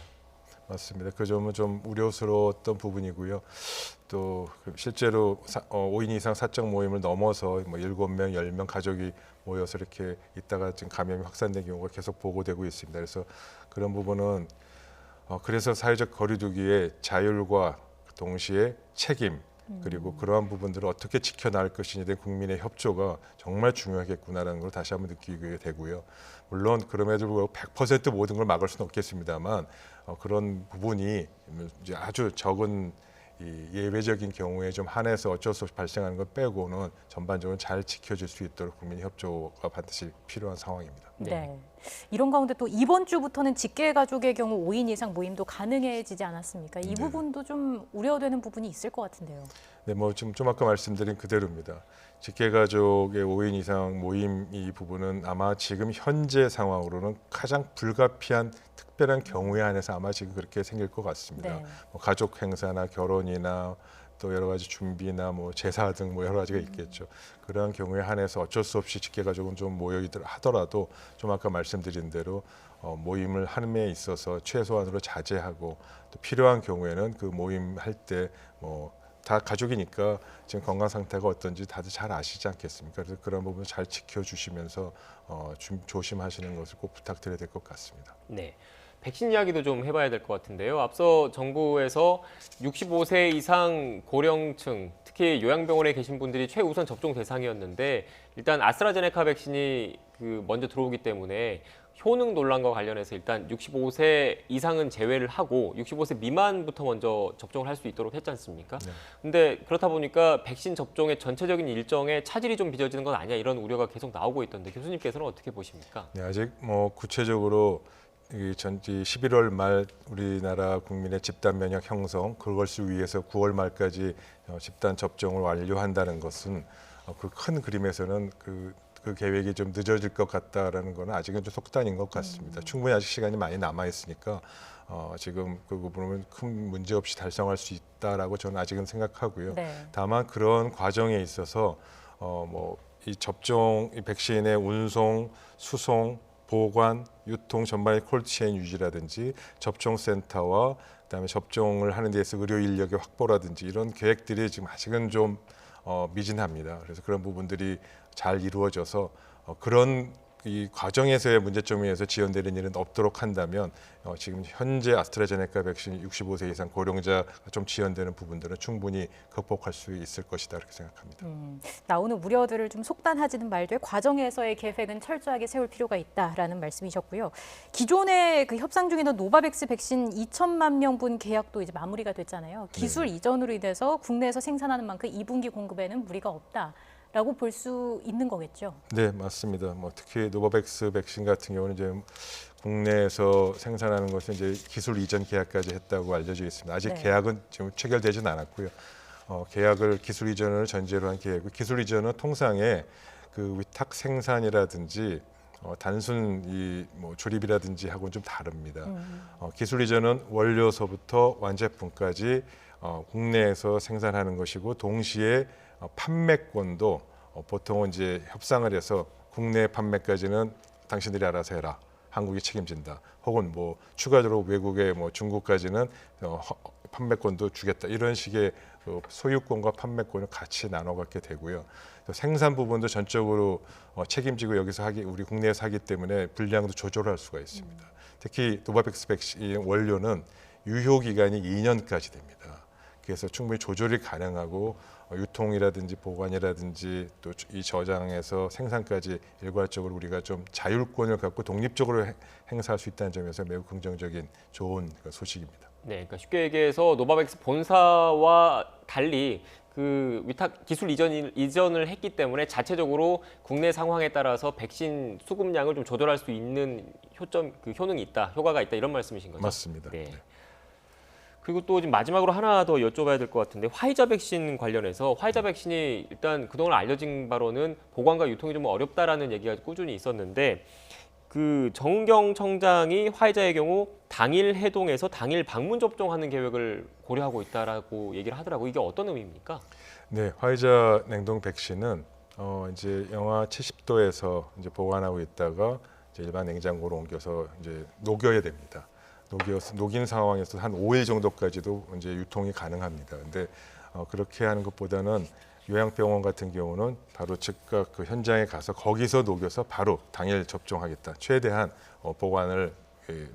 맞습니다. 그 점은 좀 우려스러웠던 부분이고요. 또 실제로 5인 이상 사적 모임을 넘어서 뭐 7명, 10명 가족이 모여서 이렇게 있다가 지금 감염이 확산된 경우가 계속 보고되고 있습니다. 그래서 그런 부분은 그래서 사회적 거리두기의 자율과 동시에 책임 그리고 그러한 부분들을 어떻게 지켜나갈 것이냐에 대한 국민의 협조가 정말 중요하겠구나라는 걸 다시 한번 느끼게 되고요. 물론 그럼에도 불구하고 100% 모든 걸 막을 수는 없겠습니다만 그런 부분이 이제 아주 적은 이 예외적인 경우에 좀 한해서 어쩔 수 없이 발생하는 것 빼고는 전반적으로 잘 지켜질 수 있도록 국민의 협조가 반드시 필요한 상황입니다. 네. 이런 가운데 또 이번 주부터는 직계 가족의 경우 5인 이상 모임도 가능해지지 않았습니까? 이 부분도 좀 우려되는 부분이 있을 것 같은데요. 네, 뭐 지금 좀 아까 말씀드린 그대로입니다. 직계 가족의 5인 이상 모임 이 부분은 아마 지금 현재 상황으로는 가장 불가피한 특별한 경우에 한해서 아마 지금 그렇게 생길 것 같습니다. 네. 뭐 가족 행사나 결혼이나 또 여러 가지 준비나 뭐 제사 등 뭐 여러 가지가 있겠죠. 그러한 경우에 한해서 어쩔 수 없이 직계 가족은 좀 모여 하더라도 좀 아까 말씀드린 대로 모임을 함에 있어서 최소한으로 자제하고 또 필요한 경우에는 그 모임 할 때 뭐 다 가족이니까 지금 건강 상태가 어떤지 다들 잘 아시지 않겠습니까? 그래서 그런 부분 잘 지켜주시면서 조심하시는 것을 꼭 부탁드려야 될 것 같습니다. 네. 백신 이야기도 좀 해봐야 될 것 같은데요. 앞서 정부에서 65세 이상 고령층, 특히 요양병원에 계신 분들이 최우선 접종 대상이었는데 일단 아스트라제네카 백신이 먼저 들어오기 때문에 효능 논란과 관련해서 일단 65세 이상은 제외를 하고 65세 미만부터 먼저 접종을 할 수 있도록 했지 않습니까? 네. 근데 그렇다 보니까 백신 접종의 전체적인 일정에 차질이 좀 빚어지는 건 아니야 이런 우려가 계속 나오고 있던데 교수님께서는 어떻게 보십니까? 네, 아직 뭐 구체적으로 이 11월 말 우리나라 국민의 집단 면역 형성 그것을 위해서 9월 말까지 집단 접종을 완료한다는 것은 그 큰 그림에서는 그 계획이 좀 늦어질 것 같다라는 거는 아직은 좀 속단인 것 같습니다. 충분히 아직 시간이 많이 남아 있으니까 지금 그 부분은 큰 문제 없이 달성할 수 있다라고 저는 아직은 생각하고요. 네. 다만 그런 과정에 있어서 이 접종, 이 백신의 운송, 수송 보관, 유통 전반의 콜드체인 유지라든지 접종센터와 그다음에 접종을 하는 데서 의료 인력의 확보라든지 이런 계획들이 지금 아직은 좀 미진합니다. 그래서 그런 부분들이 잘 이루어져서 그런 이 과정에서의 문제점에서 지연되는 일은 없도록 한다면 지금 현재 아스트라제네카 백신 65세 이상 고령자가 좀 지연되는 부분들은 충분히 극복할 수 있을 것이다 이렇게 생각합니다. 나오는 우려들을 좀 속단하지는 말되 과정에서의 계획은 철저하게 세울 필요가 있다라는 말씀이셨고요. 기존에 협상 중이던 노바백스 백신 2천만 명분 계약도 이제 마무리가 됐잖아요. 기술 이전으로 인해서 국내에서 생산하는 만큼 2분기 공급에는 무리가 없다. 라고 볼 수 있는 거겠죠? 네, 맞습니다. 특히 노바백스 백신 같은 경우는 이제 국내에서 생산하는 것은 이제 기술 이전 계약까지 했다고 알려져 있습니다. 아직 네. 계약은 지금 체결되지는 않았고요. 계약을 기술 이전을 전제로 한 계획이고 기술 이전은 통상의 그 위탁 생산이라든지 단순 조립이라든지 하고는 좀 다릅니다. 기술 이전은 원료서부터 완제품까지 국내에서 생산하는 것이고 동시에 판매권도 보통은 이제 협상을 해서 국내 판매까지는 당신들이 알아서 해라. 한국이 책임진다. 혹은 추가적으로 외국에 중국까지는 판매권도 주겠다. 이런 식의 소유권과 판매권을 같이 나눠 갖게 되고요. 생산 부분도 전적으로 책임지고 여기서 우리 국내에서 하기 때문에 분량도 조절할 수가 있습니다. 특히 노바백스 백신 원료는 유효 기간이 2년까지 됩니다. 그래서 충분히 조절이 가능하고 유통이라든지 보관이라든지 또 이 저장에서 생산까지 일괄적으로 우리가 좀 자율권을 갖고 독립적으로 행사할 수 있다는 점에서 매우 긍정적인 좋은 소식입니다. 네, 그러니까 쉽게 얘기해서 노바백스 본사와 달리 그 위탁 기술 이전을 했기 때문에 자체적으로 국내 상황에 따라서 백신 수급량을 좀 조절할 수 있는 효능이 있다, 효과가 있다 이런 말씀이신 거죠? 맞습니다. 네. 네. 그리고 또 지금 마지막으로 하나 더 여쭤봐야 될 것 같은데 화이자 백신 관련해서 화이자 백신이 일단 그동안 알려진 바로는 보관과 유통이 좀 어렵다라는 얘기가 꾸준히 있었는데 그 정은경 청장이 화이자의 경우 당일 해동해서 당일 방문 접종하는 계획을 고려하고 있다라고 얘기를 하더라고요. 이게 어떤 의미입니까? 네, 화이자 냉동 백신은 이제 영하 70도에서 이제 보관하고 있다가 이제 일반 냉장고로 옮겨서 이제 녹여야 됩니다. 녹인 상황에서 한 5일 정도까지도 이제 유통이 가능합니다. 근데 그렇게 하는 것보다는 요양병원 같은 경우는 바로 즉각 그 현장에 가서 거기서 녹여서 바로 당일 접종하겠다. 최대한 보관을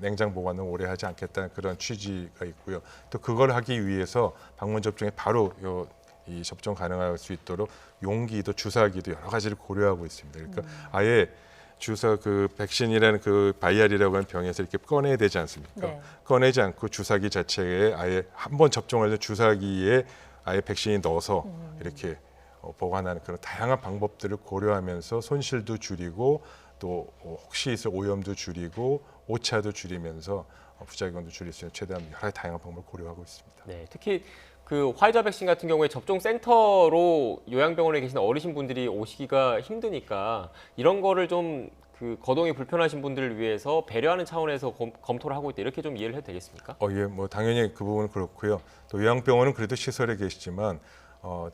냉장 보관을 오래 하지 않겠다는 그런 취지가 있고요. 또 그걸 하기 위해서 방문 접종에 바로 이 접종 가능할 수 있도록 용기도 주사기도 여러 가지를 고려하고 있습니다. 그러니까 아예 주사 그 백신이라는 그 바이알이라고 하는 병에서 이렇게 꺼내야 되지 않습니까? 네. 꺼내지 않고 주사기 자체에 아예 한 번 접종할 때 주사기에 아예 백신이 넣어서 이렇게 보관하는 그런 다양한 방법들을 고려하면서 손실도 줄이고 또 혹시 있을 오염도 줄이고 오차도 줄이면서 부작용도 줄일 수 있는 최대한 여러 가지 다양한 방법을 고려하고 있습니다. 네, 특히 그 화이자 백신 같은 경우에 접종 센터로 요양병원에 계신 어르신분들이 오시기가 힘드니까 이런 거를 좀 그 거동이 불편하신 분들을 위해서 배려하는 차원에서 검토를 하고 있다 이렇게 좀 이해를 해도 되겠습니까? 예, 뭐 당연히 그 부분은 그렇고요. 또 요양병원은 그래도 시설에 계시지만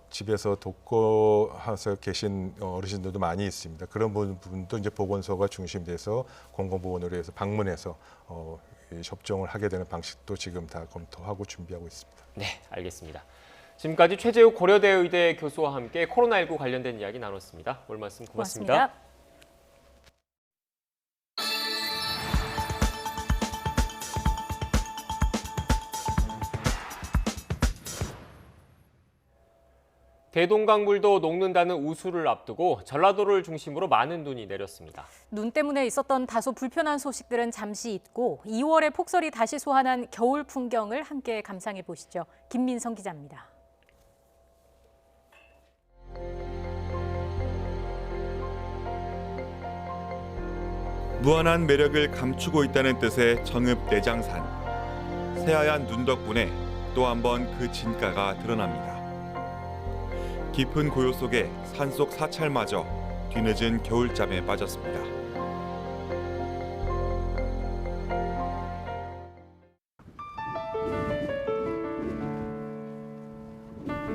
집에서 돕고서 계신 어르신들도 많이 있습니다. 그런 부분도 이제 보건소가 중심돼서 공공보건으로 해서 방문해서 접종을 하게 되는 방식도 지금 다 검토하고 준비하고 있습니다. 네, 알겠습니다. 지금까지 최재욱 고려대 의대 교수와 함께 코로나19 관련된 이야기 나눴습니다. 오늘 말씀 고맙습니다. 대동강물도 녹는다는 우수를 앞두고 전라도를 중심으로 많은 눈이 내렸습니다. 눈 때문에 있었던 다소 불편한 소식들은 잠시 잊고 2월에 폭설이 다시 소환한 겨울 풍경을 함께 감상해 보시죠. 김민성 기자입니다. 무한한 매력을 감추고 있다는 뜻의 정읍내장산. 새하얀 눈 덕분에 또 한 번 그 진가가 드러납니다. 깊은 고요 속에 산속 사찰마저 뒤늦은 겨울잠에 빠졌습니다.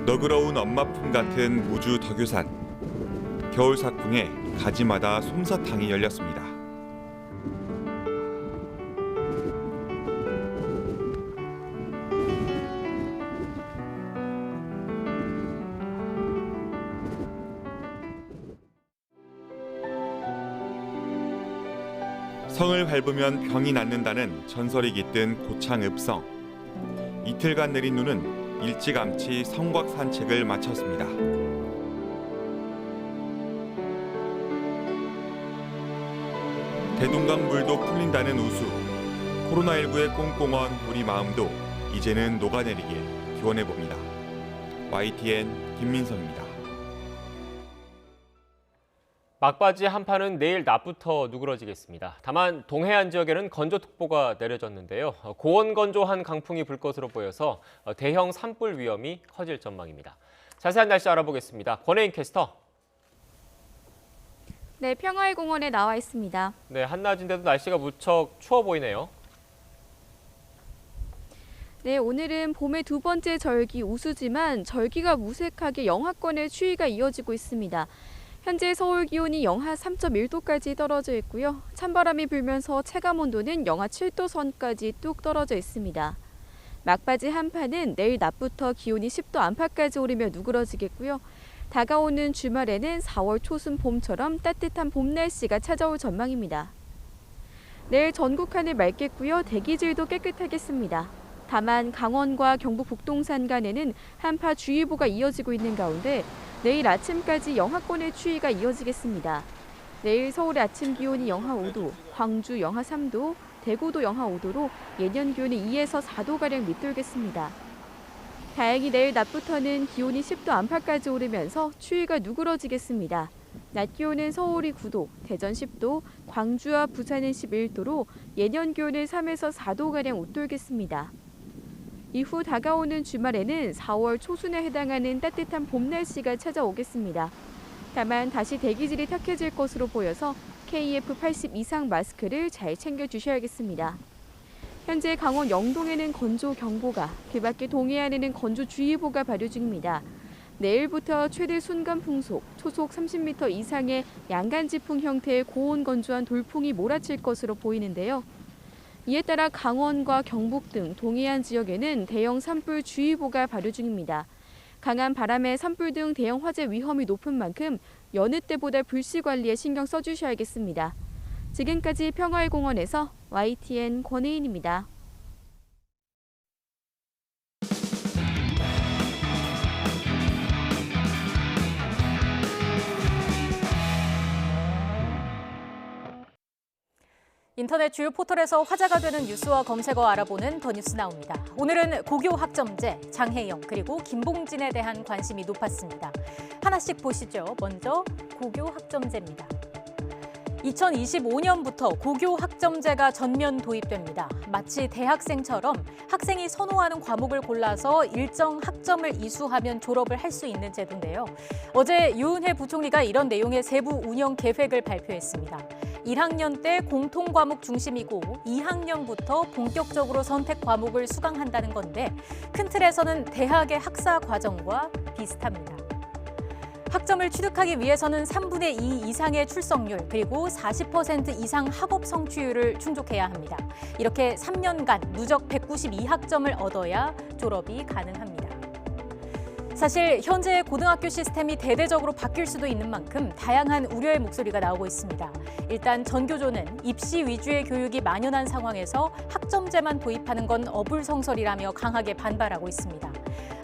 너그러운 엄마품 같은 무주 덕유산. 겨울 삭풍에 가지마다 솜사탕이 열렸습니다. 성을 밟으면 병이 낫는다는 전설이 깃든 고창 읍성. 이틀간 내린 눈은 일찌감치 성곽 산책을 마쳤습니다. 대동강 물도 풀린다는 우수. 코로나19의 꽁꽁한 우리 마음도 이제는 녹아내리길 기원해봅니다. YTN 김민성입니다. 막바지 한파는 내일 낮부터 누그러지겠습니다. 다만 동해안 지역에는 건조특보가 내려졌는데요. 고온건조한 강풍이 불 것으로 보여서 대형 산불 위험이 커질 전망입니다. 자세한 날씨 알아보겠습니다. 권혜인 캐스터. 네, 평화의 공원에 나와 있습니다. 네, 한낮인데도 날씨가 무척 추워 보이네요. 네, 오늘은 봄의 두 번째 절기 우수지만 절기가 무색하게 영하권의 추위가 이어지고 있습니다. 현재 서울 기온이 영하 3.1도까지 떨어져 있고요. 찬바람이 불면서 체감온도는 영하 7도 선까지 뚝 떨어져 있습니다. 막바지 한파는 내일 낮부터 기온이 10도 안팎까지 오르며 누그러지겠고요. 다가오는 주말에는 4월 초순 봄처럼 따뜻한 봄 날씨가 찾아올 전망입니다. 내일 전국 하늘 맑겠고요. 대기질도 깨끗하겠습니다. 다만 강원과 경북 북동산 간에는 한파주의보가 이어지고 있는 가운데 내일 아침까지 영하권의 추위가 이어지겠습니다. 내일 서울의 아침 기온이 영하 5도, 광주 영하 3도, 대구도 영하 5도로 예년 기온이 2에서 4도가량 밑돌겠습니다. 다행히 내일 낮부터는 기온이 10도 안팎까지 오르면서 추위가 누그러지겠습니다. 낮 기온은 서울이 9도, 대전 10도, 광주와 부산은 11도로 예년 기온을 3에서 4도가량 웃돌겠습니다. 이후 다가오는 주말에는 4월 초순에 해당하는 따뜻한 봄 날씨가 찾아오겠습니다. 다만 다시 대기질이 탁해질 것으로 보여서 KF80 이상 마스크를 잘 챙겨주셔야겠습니다. 현재 강원 영동에는 건조경보가, 그 밖에 동해안에는 건조주의보가 발효 중입니다. 내일부터 최대 순간풍속, 초속 30m 이상의 양간지풍 형태의 고온 건조한 돌풍이 몰아칠 것으로 보이는데요. 이에 따라 강원과 경북 등 동해안 지역에는 대형 산불주의보가 발효 중입니다. 강한 바람에 산불 등 대형 화재 위험이 높은 만큼 여느 때보다 불씨 관리에 신경 써주셔야겠습니다. 지금까지 평화의 공원에서 YTN 권혜인입니다. 인터넷 주요 포털에서 화제가 되는 뉴스와 검색어 알아보는 더 뉴스 나옵니다. 오늘은 고교 학점제, 장혜영 그리고 김봉진에 대한 관심이 높았습니다. 하나씩 보시죠. 먼저 고교 학점제입니다. 2025년부터 고교 학점제가 전면 도입됩니다. 마치 대학생처럼 학생이 선호하는 과목을 골라서 일정 학점을 이수하면 졸업을 할 수 있는 제도인데요. 어제 유은혜 부총리가 이런 내용의 세부 운영 계획을 발표했습니다. 1학년 때 공통 과목 중심이고 2학년부터 본격적으로 선택 과목을 수강한다는 건데 큰 틀에서는 대학의 학사 과정과 비슷합니다. 학점을 취득하기 위해서는 3분의 2 이상의 출석률 그리고 40% 이상 학업 성취율을 충족해야 합니다. 이렇게 3년간 누적 192학점을 얻어야 졸업이 가능합니다. 사실 현재의 고등학교 시스템이 대대적으로 바뀔 수도 있는 만큼 다양한 우려의 목소리가 나오고 있습니다. 일단 전교조는 입시 위주의 교육이 만연한 상황에서 학점제만 도입하는 건 어불성설이라며 강하게 반발하고 있습니다.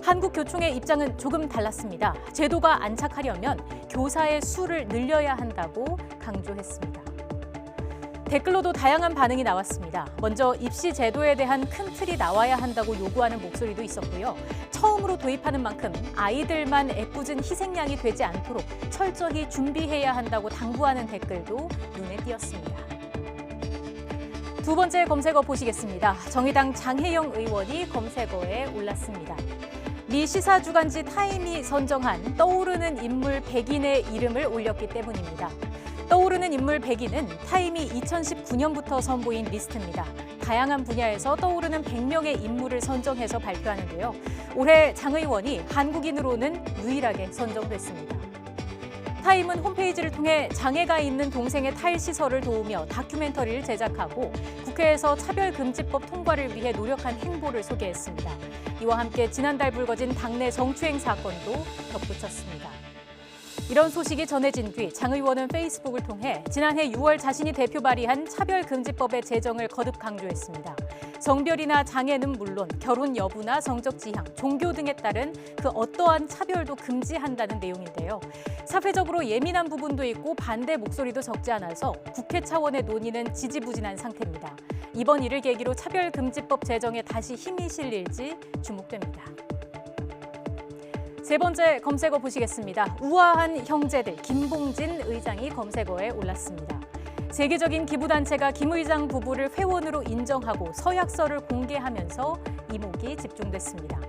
한국교총의 입장은 조금 달랐습니다. 제도가 안착하려면 교사의 수를 늘려야 한다고 강조했습니다. 댓글로도 다양한 반응이 나왔습니다. 먼저 입시 제도에 대한 큰 틀이 나와야 한다고 요구하는 목소리도 있었고요. 처음으로 도입하는 만큼 아이들만 애꿎은 희생양이 되지 않도록 철저히 준비해야 한다고 당부하는 댓글도 눈에 띄었습니다. 두 번째 검색어 보시겠습니다. 정의당 장혜영 의원이 검색어에 올랐습니다. 미 시사주간지 타임이 선정한 떠오르는 인물 100인의 이름을 올렸기 때문입니다. 떠오르는 인물 100인은 타임이 2019년부터 선보인 리스트입니다. 다양한 분야에서 떠오르는 100명의 인물을 선정해서 발표하는데요. 올해 장 의원이 한국인으로는 유일하게 선정됐습니다. 타임은 홈페이지를 통해 장애가 있는 동생의 탈시설을 도우며 다큐멘터리를 제작하고 국회에서 차별금지법 통과를 위해 노력한 행보를 소개했습니다. 이와 함께 지난달 불거진 당내 성추행 사건도 덧붙였습니다. 이런 소식이 전해진 뒤 장 의원은 페이스북을 통해 지난해 6월 자신이 대표 발의한 차별금지법의 제정을 거듭 강조했습니다. 성별이나 장애는 물론 결혼 여부나 성적 지향, 종교 등에 따른 그 어떠한 차별도 금지한다는 내용인데요. 사회적으로 예민한 부분도 있고 반대 목소리도 적지 않아서 국회 차원의 논의는 지지부진한 상태입니다. 이번 일을 계기로 차별금지법 제정에 다시 힘이 실릴지 주목됩니다. 세 번째 검색어 보시겠습니다. 우아한 형제들 김봉진 의장이 검색어에 올랐습니다. 세계적인 기부단체가 김 의장 부부를 회원으로 인정하고 서약서를 공개하면서 이목이 집중됐습니다.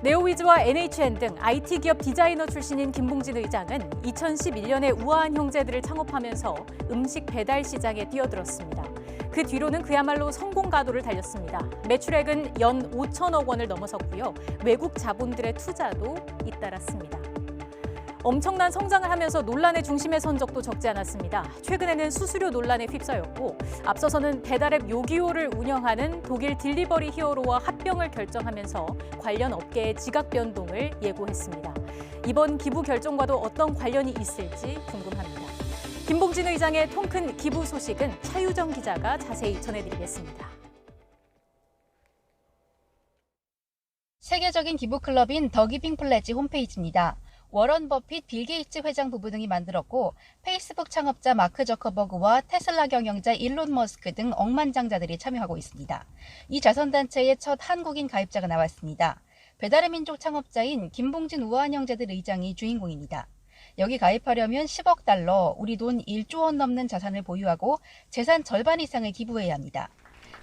네오위즈와 NHN 등 IT 기업 디자이너 출신인 김봉진 의장은 2011년에 우아한 형제들을 창업하면서 음식 배달 시장에 뛰어들었습니다. 그 뒤로는 그야말로 성공 가도를 달렸습니다. 매출액은 연 5천억 원을 넘어섰고요. 외국 자본들의 투자도 잇따랐습니다. 엄청난 성장을 하면서 논란의 중심에 선 적도 적지 않았습니다. 최근에는 수수료 논란에 휩싸였고 앞서서는 배달앱 요기요를 운영하는 독일 딜리버리 히어로와 합병을 결정하면서 관련 업계의 지각 변동을 예고했습니다. 이번 기부 결정과도 어떤 관련이 있을지 궁금합니다. 김봉진 의장의 통큰 기부 소식은 차유정 기자가 자세히 전해드리겠습니다. 세계적인 기부클럽인 더 기빙 플래지 홈페이지입니다. 워런 버핏, 빌 게이츠 회장 부부 등이 만들었고 페이스북 창업자 마크 저커버그와 테슬라 경영자 일론 머스크 등 억만장자들이 참여하고 있습니다. 이 자선단체의 첫 한국인 가입자가 나왔습니다. 배달의 민족 창업자인 김봉진 우아한 형제들 의장이 주인공입니다. 여기 가입하려면 10억 달러, 우리 돈 1조 원 넘는 자산을 보유하고 재산 절반 이상을 기부해야 합니다.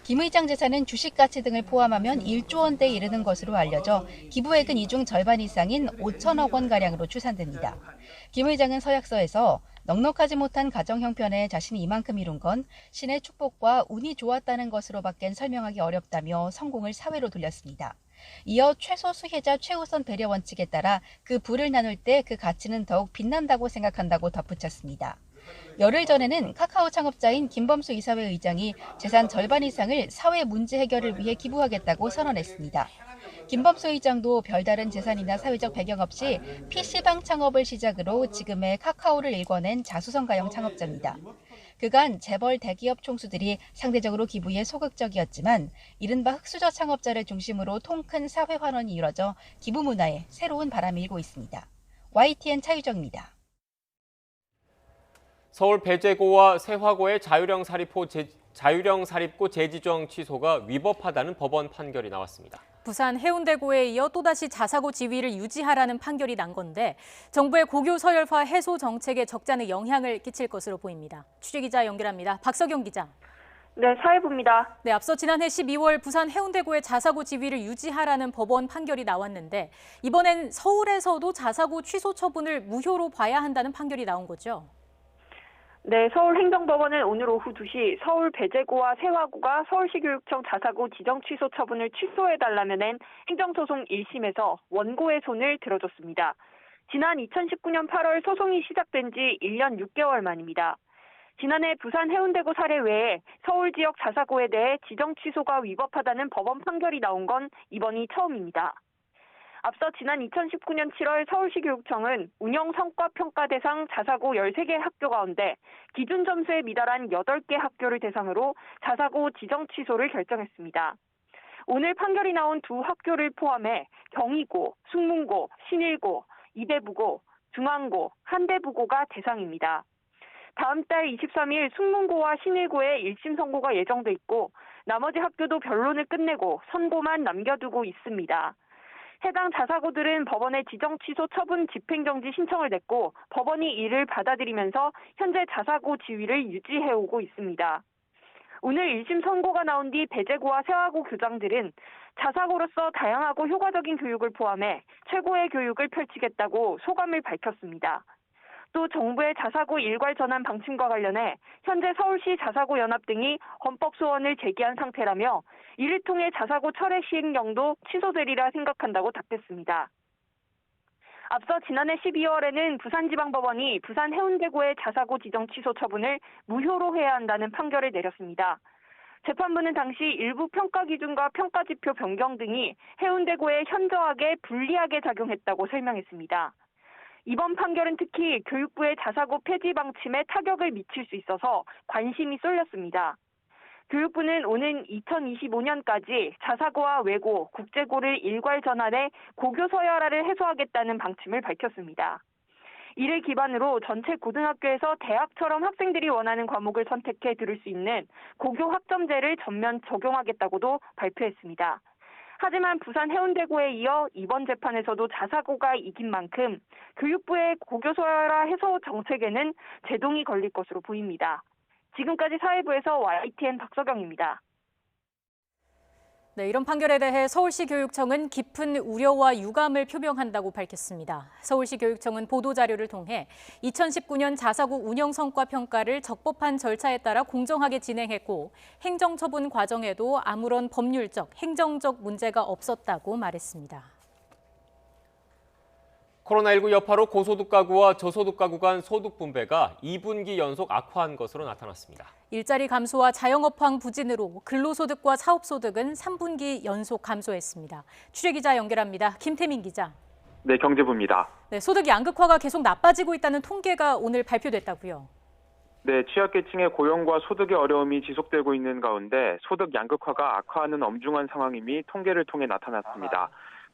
김 의장 재산은 주식 가치 등을 포함하면 1조 원대에 이르는 것으로 알려져 기부액은 이 중 절반 이상인 5천억 원가량으로 추산됩니다. 김 의장은 서약서에서 넉넉하지 못한 가정 형편에 자신이 이만큼 이룬 건 신의 축복과 운이 좋았다는 것으로밖엔 설명하기 어렵다며 성공을 사회로 돌렸습니다. 이어 최소 수혜자 최우선 배려 원칙에 따라 그 부를 나눌 때 그 가치는 더욱 빛난다고 생각한다고 덧붙였습니다. 열흘 전에는 카카오 창업자인 김범수 이사회 의장이 재산 절반 이상을 사회 문제 해결을 위해 기부하겠다고 선언했습니다. 김범수 의장도 별다른 재산이나 사회적 배경 없이 PC방 창업을 시작으로 지금의 카카오를 일궈낸 자수성가형 창업자입니다. 그간 재벌 대기업 총수들이 상대적으로 기부에 소극적이었지만 이른바 흑수저 창업자를 중심으로 통큰 사회 환원이 이뤄져 기부 문화에 새로운 바람이 일고 있습니다. YTN 차유정입니다. 서울 배제고와 세화고의 자율형 사립고 재지정 취소가 위법하다는 법원 판결이 나왔습니다. 부산 해운대고에 이어 또다시 자사고 지위를 유지하라는 판결이 난 건데 정부의 고교 서열화 해소 정책에 적잖은 영향을 끼칠 것으로 보입니다. 취재기자 연결합니다. 박석영 기자. 네, 사회부입니다. 네, 앞서 지난해 12월 부산 해운대고의 자사고 지위를 유지하라는 법원 판결이 나왔는데 이번엔 서울에서도 자사고 취소 처분을 무효로 봐야 한다는 판결이 나온 거죠? 네, 서울행정법원은 오늘 오후 2시 서울 배제고와 세화고가 서울시교육청 자사고 지정 취소 처분을 취소해달라며 낸 행정소송 1심에서 원고의 손을 들어줬습니다. 지난 2019년 8월 소송이 시작된 지 1년 6개월 만입니다. 지난해 부산 해운대고 사례 외에 서울 지역 자사고에 대해 지정 취소가 위법하다는 법원 판결이 나온 건 이번이 처음입니다. 앞서 지난 2019년 7월 서울시 교육청은 운영 성과 평가 대상 자사고 13개 학교 가운데 기준 점수에 미달한 8개 학교를 대상으로 자사고 지정 취소를 결정했습니다. 오늘 판결이 나온 두 학교를 포함해 경희고, 숭문고, 신일고, 이대부고, 중앙고, 한대부고가 대상입니다. 다음 달 23일 숭문고와 신일고의 1심 선고가 예정돼 있고 나머지 학교도 변론을 끝내고 선고만 남겨두고 있습니다. 해당 자사고들은 법원에 지정 취소 처분 집행정지 신청을 냈고 법원이 이를 받아들이면서 현재 자사고 지위를 유지해오고 있습니다. 오늘 1심 선고가 나온 뒤 배제고와 세화고 교장들은 자사고로서 다양하고 효과적인 교육을 포함해 최고의 교육을 펼치겠다고 소감을 밝혔습니다. 또 정부의 자사고 일괄 전환 방침과 관련해 현재 서울시 자사고 연합 등이 헌법 소원을 제기한 상태라며 이를 통해 자사고 철회 시행령도 취소되리라 생각한다고 답했습니다. 앞서 지난해 12월에는 부산지방법원이 부산 해운대고의 자사고 지정 취소 처분을 무효로 해야 한다는 판결을 내렸습니다. 재판부는 당시 일부 평가 기준과 평가 지표 변경 등이 해운대고에 현저하게 불리하게 작용했다고 설명했습니다. 이번 판결은 특히 교육부의 자사고 폐지 방침에 타격을 미칠 수 있어서 관심이 쏠렸습니다. 교육부는 오는 2025년까지 자사고와 외고, 국제고를 일괄 전환해 고교 서열화를 해소하겠다는 방침을 밝혔습니다. 이를 기반으로 전체 고등학교에서 대학처럼 학생들이 원하는 과목을 선택해 들을 수 있는 고교 학점제를 전면 적용하겠다고도 발표했습니다. 하지만 부산 해운대고에 이어 이번 재판에서도 자사고가 이긴 만큼 교육부의 고교 서열화 해소 정책에는 제동이 걸릴 것으로 보입니다. 지금까지 사회부에서 YTN 박석영입니다. 네, 이런 판결에 대해 서울시 교육청은 깊은 우려와 유감을 표명한다고 밝혔습니다. 서울시 교육청은 보도자료를 통해 2019년 자사고 운영 성과 평가를 적법한 절차에 따라 공정하게 진행했고 행정처분 과정에도 아무런 법률적, 행정적 문제가 없었다고 말했습니다. 코로나19 여파로 고소득 가구와 저소득 가구 간 소득 분배가 2분기 연속 악화한 것으로 나타났습니다. 일자리 감소와 자영업 황 부진으로 근로소득과 사업소득은 3분기 연속 감소했습니다. 취재기자 연결합니다. 김태민 기자. 네, 경제부입니다. 네, 소득 양극화가 계속 나빠지고 있다는 통계가 오늘 발표됐다고요. 네, 취약계층의 고용과 소득의 어려움이 지속되고 있는 가운데 소득 양극화가 악화하는 엄중한 상황임이 통계를 통해 나타났습니다.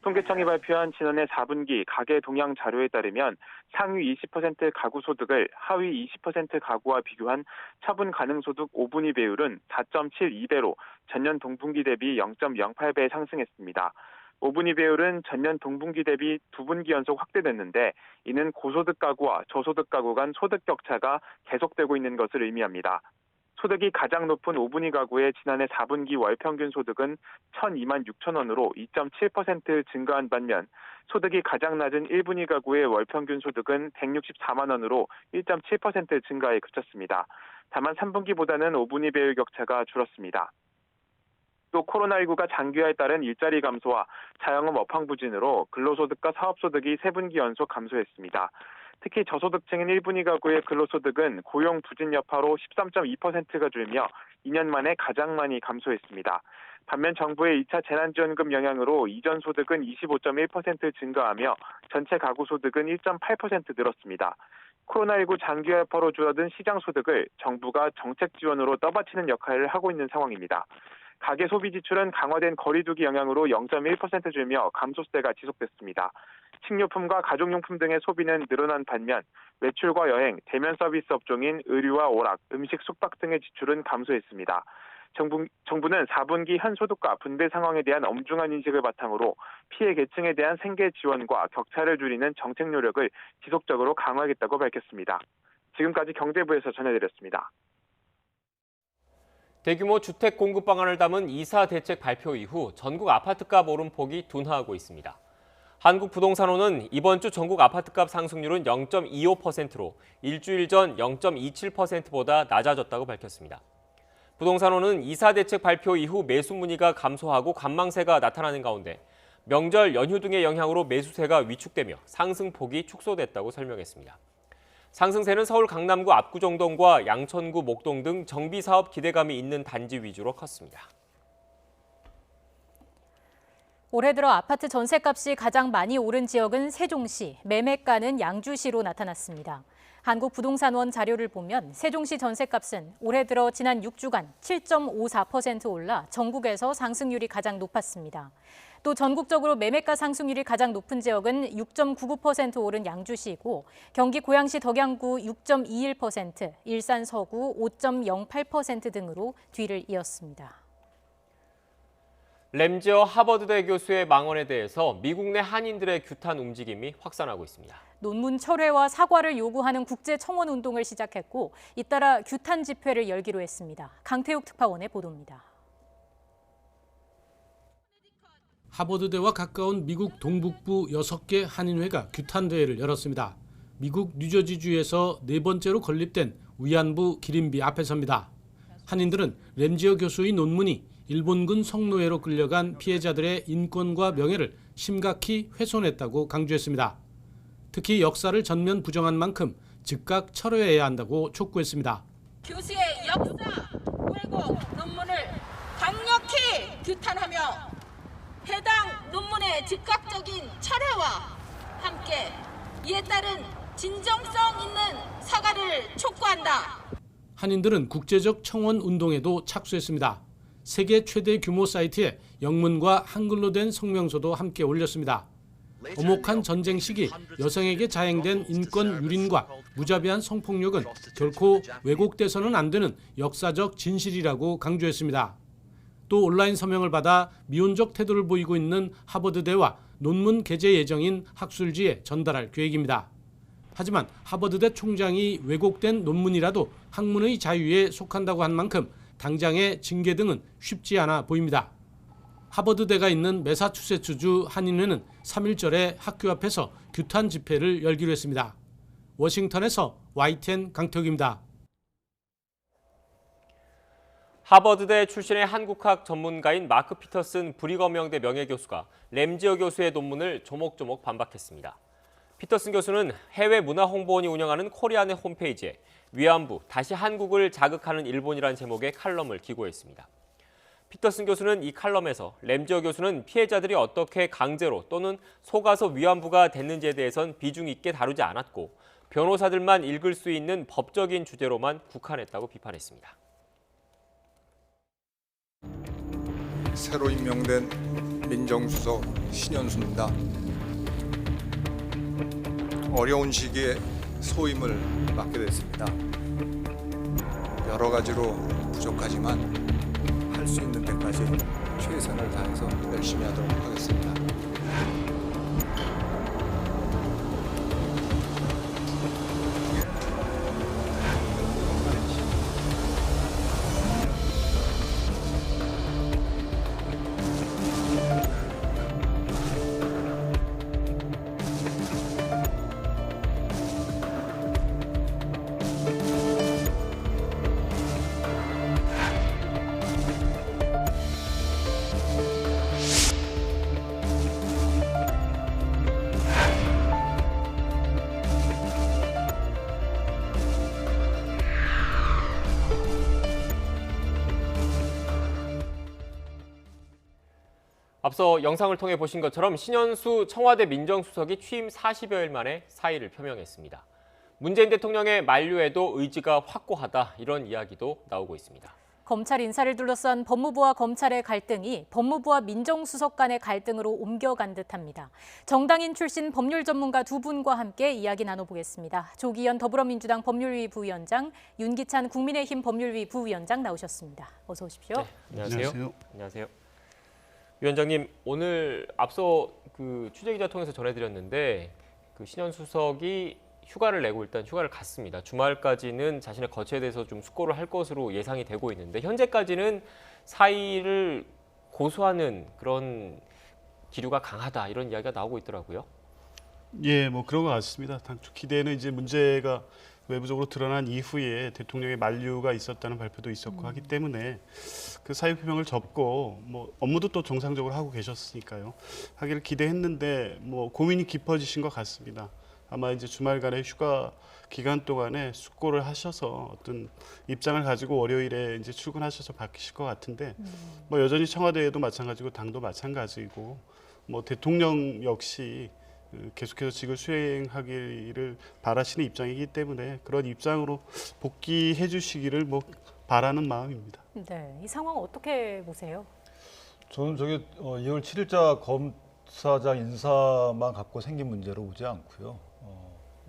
통계청이 발표한 지난해 4분기 가계 동향 자료에 따르면 상위 20% 가구 소득을 하위 20% 가구와 비교한 처분 가능 소득 5분위 배율은 4.72배로 전년 동분기 대비 0.08배 상승했습니다. 5분위 배율은 전년 동분기 대비 2분기 연속 확대됐는데 이는 고소득 가구와 저소득 가구 간 소득 격차가 계속되고 있는 것을 의미합니다. 소득이 가장 높은 5분위 가구의 지난해 4분기 월 평균 소득은 1,002만 6천 원으로 2.7% 증가한 반면 소득이 가장 낮은 1분위 가구의 월 평균 소득은 164만 원으로 1.7% 증가에 그쳤습니다. 다만 3분기보다는 5분위 배율 격차가 줄었습니다. 또 코로나19가 장기화에 따른 일자리 감소와 자영업 업황 부진으로 근로소득과 사업소득이 3분기 연속 감소했습니다. 특히 저소득층인 1분위 가구의 근로소득은 고용 부진 여파로 13.2%가 줄며 2년 만에 가장 많이 감소했습니다. 반면 정부의 2차 재난지원금 영향으로 이전 소득은 25.1% 증가하며 전체 가구 소득은 1.8% 늘었습니다. 코로나19 장기화 여파로 줄어든 시장 소득을 정부가 정책 지원으로 떠받치는 역할을 하고 있는 상황입니다. 가계 소비 지출은 강화된 거리두기 영향으로 0.1% 줄며 감소세가 지속됐습니다. 식료품과 가족용품 등의 소비는 늘어난 반면 외출과 여행, 대면 서비스 업종인 의류와 오락, 음식, 숙박 등의 지출은 감소했습니다. 정부는 4분기 현소득과 분배 상황에 대한 엄중한 인식을 바탕으로 피해 계층에 대한 생계 지원과 격차를 줄이는 정책 노력을 지속적으로 강화하겠다고 밝혔습니다. 지금까지 경제부에서 전해드렸습니다. 대규모 주택 공급 방안을 담은 2사 대책 발표 이후 전국 아파트값 오름폭이 둔화하고 있습니다. 한국부동산원은 이번 주 전국 아파트값 상승률은 0.25%로 일주일 전 0.27%보다 낮아졌다고 밝혔습니다. 부동산원은 2사 대책 발표 이후 매수 문의가 감소하고 관망세가 나타나는 가운데 명절 연휴 등의 영향으로 매수세가 위축되며 상승폭이 축소됐다고 설명했습니다. 상승세는 서울 강남구 압구정동과 양천구 목동 등 정비사업 기대감이 있는 단지 위주로 컸습니다. 올해 들어 아파트 전셋값이 가장 많이 오른 지역은 세종시, 매매가는 양주시로 나타났습니다. 한국부동산원 자료를 보면 세종시 전셋값은 올해 들어 지난 6주간 7.54% 올라 전국에서 상승률이 가장 높았습니다. 또 전국적으로 매매가 상승률이 가장 높은 지역은 6.99% 오른 양주시이고 경기 고양시 덕양구 6.21%, 일산 서구 5.08% 등으로 뒤를 이었습니다. 램지어 하버드대 교수의 망언에 대해서 미국 내 한인들의 규탄 움직임이 확산하고 있습니다. 논문 철회와 사과를 요구하는 국제 청원 운동을 시작했고 잇따라 규탄 집회를 열기로 했습니다. 강태욱 특파원의 보도입니다. 하버드대와 가까운 미국 동북부 6개 한인회가 규탄 대회를 열었습니다. 미국 뉴저지주에서 네 번째로 건립된 위안부 기린비 앞에서입니다. 한인들은 램지어 교수의 논문이 일본군 성노예로 끌려간 피해자들의 인권과 명예를 심각히 훼손했다고 강조했습니다. 특히 역사를 전면 부정한 만큼 즉각 철회해야 한다고 촉구했습니다. 교수의 역사 왜곡 논문을 강력히 규탄하며 해당 논문의 즉각적인 철회와 함께 이에 따른 진정성 있는 사과를 촉구한다. 한인들은 국제적 청원 운동에도 착수했습니다. 세계 최대 규모 사이트에 영문과 한글로 된 성명서도 함께 올렸습니다. 엄혹한 전쟁 시기 여성에게 자행된 인권 유린과 무자비한 성폭력은 결코 왜곡돼서는 안 되는 역사적 진실이라고 강조했습니다. 또 온라인 서명을 받아 미온적 태도를 보이고 있는 하버드대와 논문 게재 예정인 학술지에 전달할 계획입니다. 하지만 하버드대 총장이 왜곡된 논문이라도 학문의 자유에 속한다고 한 만큼 당장의 징계 등은 쉽지 않아 보입니다. 하버드대가 있는 매사추세츠주 한인회는 3일절에 학교 앞에서 규탄 집회를 열기로 했습니다. 워싱턴에서 YTN 강태욱입니다. 하버드대 출신의 한국학 전문가인 마크 피터슨 브리검 영대 명예교수가 램지어 교수의 논문을 조목조목 반박했습니다. 피터슨 교수는 해외 문화홍보원이 운영하는 코리안의 홈페이지에 위안부, 다시 한국을 자극하는 일본이라는 제목의 칼럼을 기고했습니다. 피터슨 교수는 이 칼럼에서 램지어 교수는 피해자들이 어떻게 강제로 또는 속아서 위안부가 됐는지에 대해선 비중 있게 다루지 않았고 변호사들만 읽을 수 있는 법적인 주제로만 국한했다고 비판했습니다. 새로 임명된 민정수석 신현수입니다. 어려운 시기에 소임을 맡게 됐습니다. 여러 가지로 부족하지만 할 수 있는 데까지 최선을 다해서 열심히 하도록 하겠습니다. 앞서 영상을 통해 보신 것처럼 신현수 청와대 민정수석이 취임 40여일 만에 사의를 표명했습니다. 문재인 대통령의 만류에도 의지가 확고하다, 이런 이야기도 나오고 있습니다. 검찰 인사를 둘러싼 법무부와 검찰의 갈등이 법무부와 민정수석 간의 갈등으로 옮겨간 듯합니다. 정당인 출신 법률 전문가 두 분과 함께 이야기 나눠보겠습니다. 조기현 더불어민주당 법률위 부위원장, 윤기찬 국민의힘 법률위 부위원장 나오셨습니다. 어서 오십시오. 네, 안녕하세요. 안녕하세요. 위원장님, 오늘 앞서 취재기자 통해서 전해드렸는데 신현수 수석이 휴가를 내고 일단 휴가를 갔습니다. 주말까지는 자신의 거취에 대해서 좀 숙고를 할 것으로 예상이 되고 있는데 현재까지는 사의를 고수하는 그런 기류가 강하다, 이런 이야기가 나오고 있더라고요. 예, 뭐 그런 것 같습니다. 당초 기대는 이제 문제가 외부적으로 드러난 이후에 대통령의 만류가 있었다는 발표도 있었고 하기 때문에 그 사의 표명을 접고 뭐 업무도 또 정상적으로 하고 계셨으니까요. 하기를 기대했는데 뭐 고민이 깊어지신 것 같습니다. 아마 이제 주말간의 휴가 기간 동안에 숙고를 하셔서 어떤 입장을 가지고 월요일에 이제 출근하셔서 바뀌실 것 같은데 뭐 여전히 청와대에도 마찬가지고 당도 마찬가지고 뭐 대통령 역시 계속해서 직을 수행하기를 바라시는 입장이기 때문에 그런 입장으로 복귀해 주시기를 뭐 바라는 마음입니다. 네, 이 상황 어떻게 보세요? 저는 2월 7일자 검사장 인사만 갖고 생긴 문제로 보지 않고요.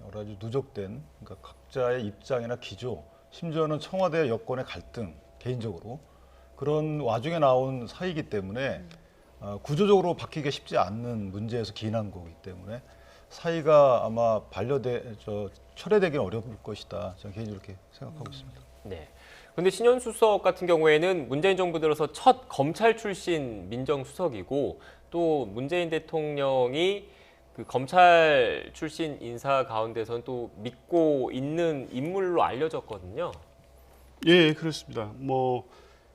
여러 가지 누적된 그러니까 각자의 입장이나 기조, 심지어는 청와대 여권의 갈등, 개인적으로 그런 와중에 나온 사이기 때문에 구조적으로 바뀌기가 쉽지 않는 문제에서 기인한 거기 때문에 사의가 아마 철회되기는 어려울 것이다. 저는 개인적으로 그렇게 생각하고 있습니다. 네. 그런데 신현수 수석 같은 경우에는 문재인 정부 들어서 첫 검찰 출신 민정수석이고 또 문재인 대통령이 검찰 출신 인사 가운데서는 또 믿고 있는 인물로 알려졌거든요. 예, 그렇습니다. 뭐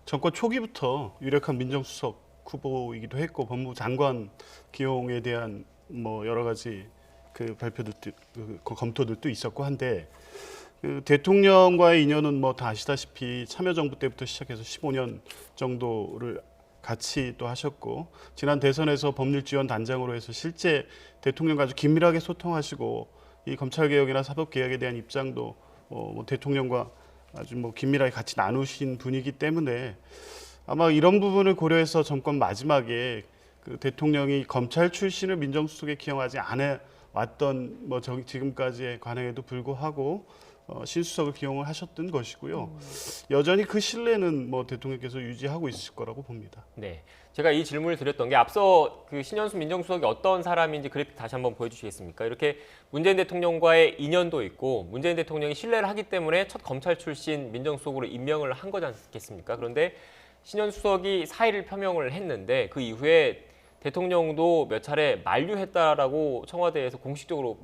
정권 초기부터 유력한 민정수석 후보이기도 했고 법무부 장관 기용에 대한 뭐 여러 가지 발표들도 검토들도 있었고 한데 대통령과의 인연은 뭐 다 아시다시피 참여정부 때부터 시작해서 15년 정도를 같이 또 하셨고 지난 대선에서 법률지원단장으로 해서 실제 대통령과 아주 긴밀하게 소통하시고 이 검찰개혁이나 사법개혁에 대한 입장도 뭐 대통령과 아주 뭐 긴밀하게 같이 나누신 분이기 때문에 아마 이런 부분을 고려해서 정권 마지막에 대통령이 검찰 출신을 민정수석에 기용하지 않아 왔던 뭐 지금까지의 관행에도 불구하고 신수석을 기용을 하셨던 것이고요. 여전히 그 신뢰는 뭐 대통령께서 유지하고 있을 거라고 봅니다. 네, 제가 이 질문을 드렸던 게 앞서 신현수 민정수석이 어떤 사람인지 그래픽 다시 한번 보여주시겠습니까? 이렇게 문재인 대통령과의 인연도 있고 문재인 대통령이 신뢰를 하기 때문에 첫 검찰 출신 민정수석으로 임명을 한 거지 않겠습니까? 그런데 신현수 수석이 사의를 표명을 했는데 그 이후에 대통령도 몇 차례 만류했다라고 청와대에서 공식적으로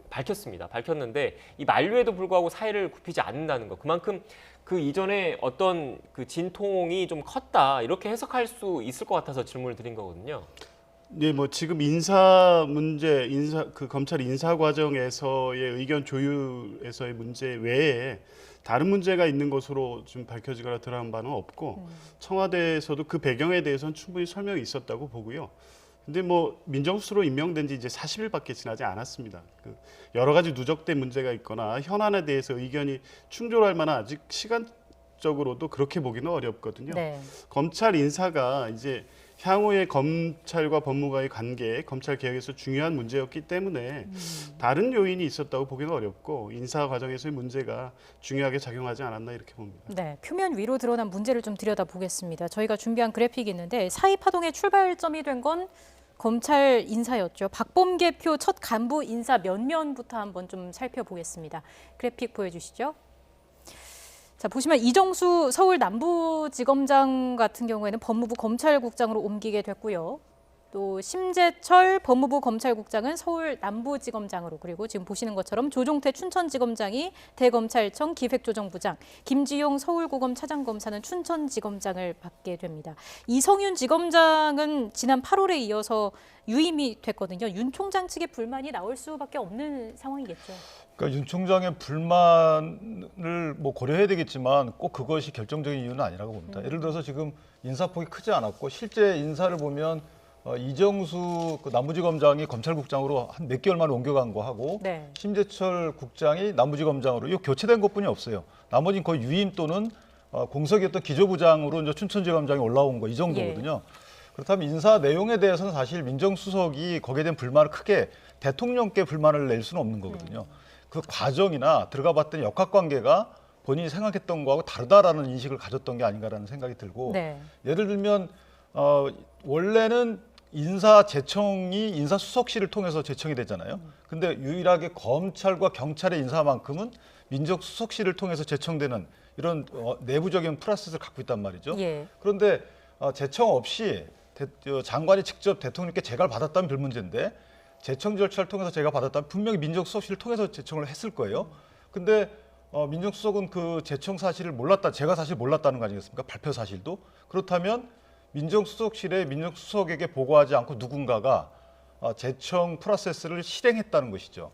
밝혔습니다. 밝혔는데 이 만류에도 불구하고 사의를 굽히지 않는다는 것, 그만큼 그 이전에 어떤 진통이 좀 컸다, 이렇게 해석할 수 있을 것 같아서 질문을 드린 거거든요. 네, 뭐 지금 인사 문제, 검찰 인사 과정에서의 의견 조율에서의 문제 외에 다른 문제가 있는 것으로 좀 밝혀지거나 드러난 바는 없고 청와대에서도 그 배경에 대해서는 충분히 설명이 있었다고 보고요. 근데 뭐 민정수석으로 임명된 지 이제 40일밖에 지나지 않았습니다. 여러 가지 누적된 문제가 있거나 현안에 대해서 의견이 충돌할 만한 아직 시간적으로도 그렇게 보기는 어렵거든요. 네. 검찰 인사가 이제 향후의 검찰과 법무부의 관계, 검찰 개혁에서 중요한 문제였기 때문에 다른 요인이 있었다고 보기는 어렵고 인사 과정에서의 문제가 중요하게 작용하지 않았나 이렇게 봅니다. 네, 표면 위로 드러난 문제를 좀 들여다보겠습니다. 저희가 준비한 그래픽이 있는데 사이 파동의 출발점이 된 건 검찰 인사였죠. 박범계표 첫 간부 인사 면면부터 한번 좀 살펴보겠습니다. 그래픽 보여주시죠. 자, 보시면 이정수 서울 남부지검장 같은 경우에는 법무부 검찰국장으로 옮기게 됐고요. 또 심재철 법무부 검찰국장은 서울 남부지검장으로, 그리고 지금 보시는 것처럼 조종태 춘천지검장이 대검찰청 기획조정부장, 김지용 서울고검 차장검사는 춘천지검장을 맡게 됩니다. 이성윤 지검장은 지난 8월에 이어서 유임이 됐거든요. 윤 총장 측의 불만이 나올 수밖에 없는 상황이겠죠. 그러니까 윤 총장의 불만을 뭐 고려해야 되겠지만 꼭 그것이 결정적인 이유는 아니라고 봅니다. 예를 들어서 지금 인사폭이 크지 않았고 실제 인사를 보면 이정수 그 남부지검장이 검찰국장으로 한 몇 개월 만에 옮겨간 거 하고 네. 심재철 국장이 남부지검장으로 이거 교체된 것뿐이 없어요. 나머지는 거의 유임 또는 공석이었던 기조부장으로 이제 춘천지검장이 올라온 거 이 정도거든요. 그렇다면 인사 내용에 대해서는 사실 민정수석이 거기에 대한 불만을 크게 대통령께 불만을 낼 수는 없는 거거든요. 그 과정이나 들어가 봤더니 역학관계가 본인이 생각했던 거하고 다르다라는 인식을 가졌던 게 아닌가라는 생각이 들고 네. 예를 들면 원래는 인사제청이 인사수석실을 통해서 제청이 되잖아요. 근데 유일하게 검찰과 경찰의 인사만큼은 민정수석실을 통해서 제청되는 이런 내부적인 프로세스를 갖고 있단 말이죠. 예. 그런데 제청 없이 장관이 직접 대통령께 재가를 받았다면 별 문제인데 제청 절차를 통해서 제가 받았다면 분명히 민정수석실을 통해서 제청을 했을 거예요. 근데 민정수석은 그 제청 사실을 몰랐다, 제가 사실 몰랐다는 거 아니겠습니까? 발표 사실도. 그렇다면 민정수석실에 민정수석에게 보고하지 않고 누군가가 제청 프로세스를 실행했다는 것이죠.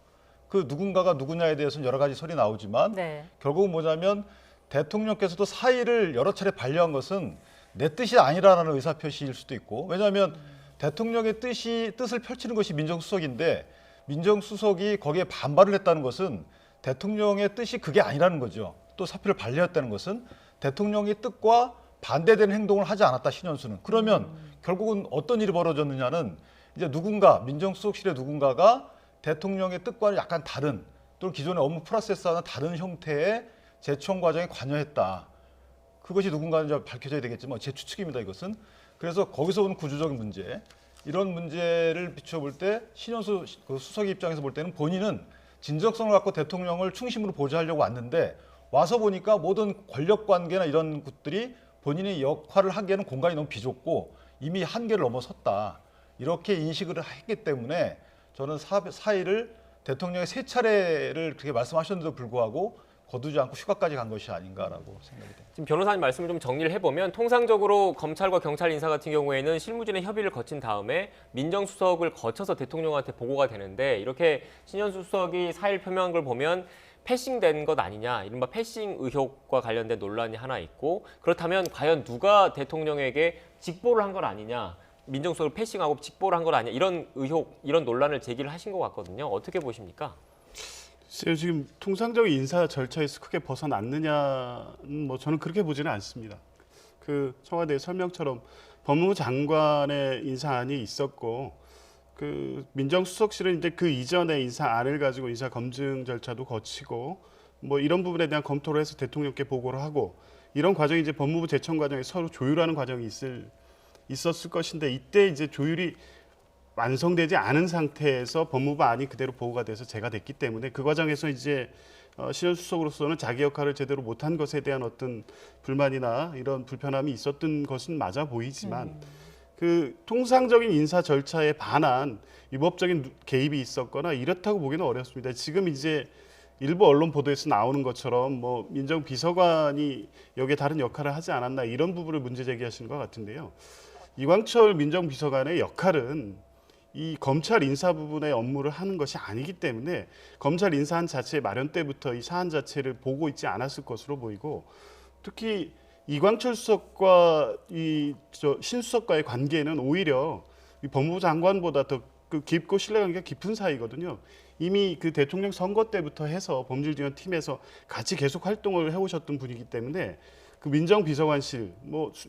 그 누군가가 누구냐에 대해서는 여러 가지 설이 나오지만 네. 결국은 뭐냐면 대통령께서도 사의를 여러 차례 반려한 것은 내 뜻이 아니라는 의사표시일 수도 있고, 왜냐하면 대통령의 뜻을 펼치는 것이 민정수석인데 민정수석이 거기에 반발을 했다는 것은 대통령의 뜻이 그게 아니라는 거죠. 또 사표를 반려했다는 것은 대통령의 뜻과 반대되는 행동을 하지 않았다, 신현수는. 그러면 결국은 어떤 일이 벌어졌느냐는 이제 누군가, 민정수석실의 누군가가 대통령의 뜻과는 약간 다른, 또는 기존의 업무 프로세스와는 다른 형태의 제청 과정에 관여했다. 그것이 누군가는 밝혀져야 되겠지만 제 추측입니다, 이것은. 그래서 거기서 오는 구조적인 문제, 이런 문제를 비춰볼 때 신현수 그 수석의 입장에서 볼 때는 본인은 진정성을 갖고 대통령을 중심으로 보좌하려고 왔는데 와서 보니까 모든 권력 관계나 이런 것들이 본인의 역할을 하기에는 공간이 너무 비좁고 이미 한계를 넘어섰다. 이렇게 인식을 했기 때문에 저는 사의를 대통령의 3차례를 그렇게 말씀하셨는데도 불구하고 거두지 않고 휴가까지 간 것이 아닌가라고 생각이 됩니다. 지금 변호사님 말씀을 좀 정리를 해보면 통상적으로 검찰과 경찰 인사 같은 경우에는 실무진의 협의를 거친 다음에 민정수석을 거쳐서 대통령한테 보고가 되는데 이렇게 신현수 수석이 사의를 표명한 걸 보면 패싱된 것 아니냐, 이른바 패싱 의혹과 관련된 논란이 하나 있고, 그렇다면 과연 누가 대통령에게 직보를 한 건 아니냐, 민정수석을 패싱하고 직보를 한 건 아니냐, 이런 의혹, 이런 논란을 제기를 하신 것 같거든요. 어떻게 보십니까? 지금 통상적인 인사 절차에서 크게 벗어났느냐는 뭐 저는 그렇게 보지는 않습니다. 그 청와대 설명처럼 법무부 장관의 인사안이 있었고 그 민정수석실은 이제 그 이전의 인사안을 가지고 인사 검증 절차도 거치고 뭐 이런 부분에 대한 검토를 해서 대통령께 보고를 하고 이런 과정이 이제 법무부 제청 과정에 서로 조율하는 과정이 있었을 것인데 이때 이제 조율이 완성되지 않은 상태에서 법무부 안이 그대로 보고가 돼서 제가 됐기 때문에 그 과정에서 이제 신현수 수석으로서는 자기 역할을 제대로 못한 것에 대한 어떤 불만이나 이런 불편함이 있었던 것은 맞아 보이지만 그 통상적인 인사 절차에 반한 위법적인 개입이 있었거나 이렇다고 보기는 어렵습니다. 지금 이제 일부 언론 보도에서 나오는 것처럼 뭐 민정비서관이 여기에 다른 역할을 하지 않았나 이런 부분을 문제 제기하시는 것 같은데요. 이광철 민정비서관의 역할은 이 검찰 인사 부분의 업무를 하는 것이 아니기 때문에 검찰 인사안 자체 마련 때부터 이 사안 자체를 보고 있지 않았을 것으로 보이고 특히 이광철 수석과 신수석과의 관계는 오히려 이 법무부 장관보다 더 깊고 신뢰관계가 깊은 사이거든요. 이미 그 대통령 선거 때부터 해서 범죄지원팀에서 같이 계속 활동을 해오셨던 분이기 때문에 그 민정비서관실,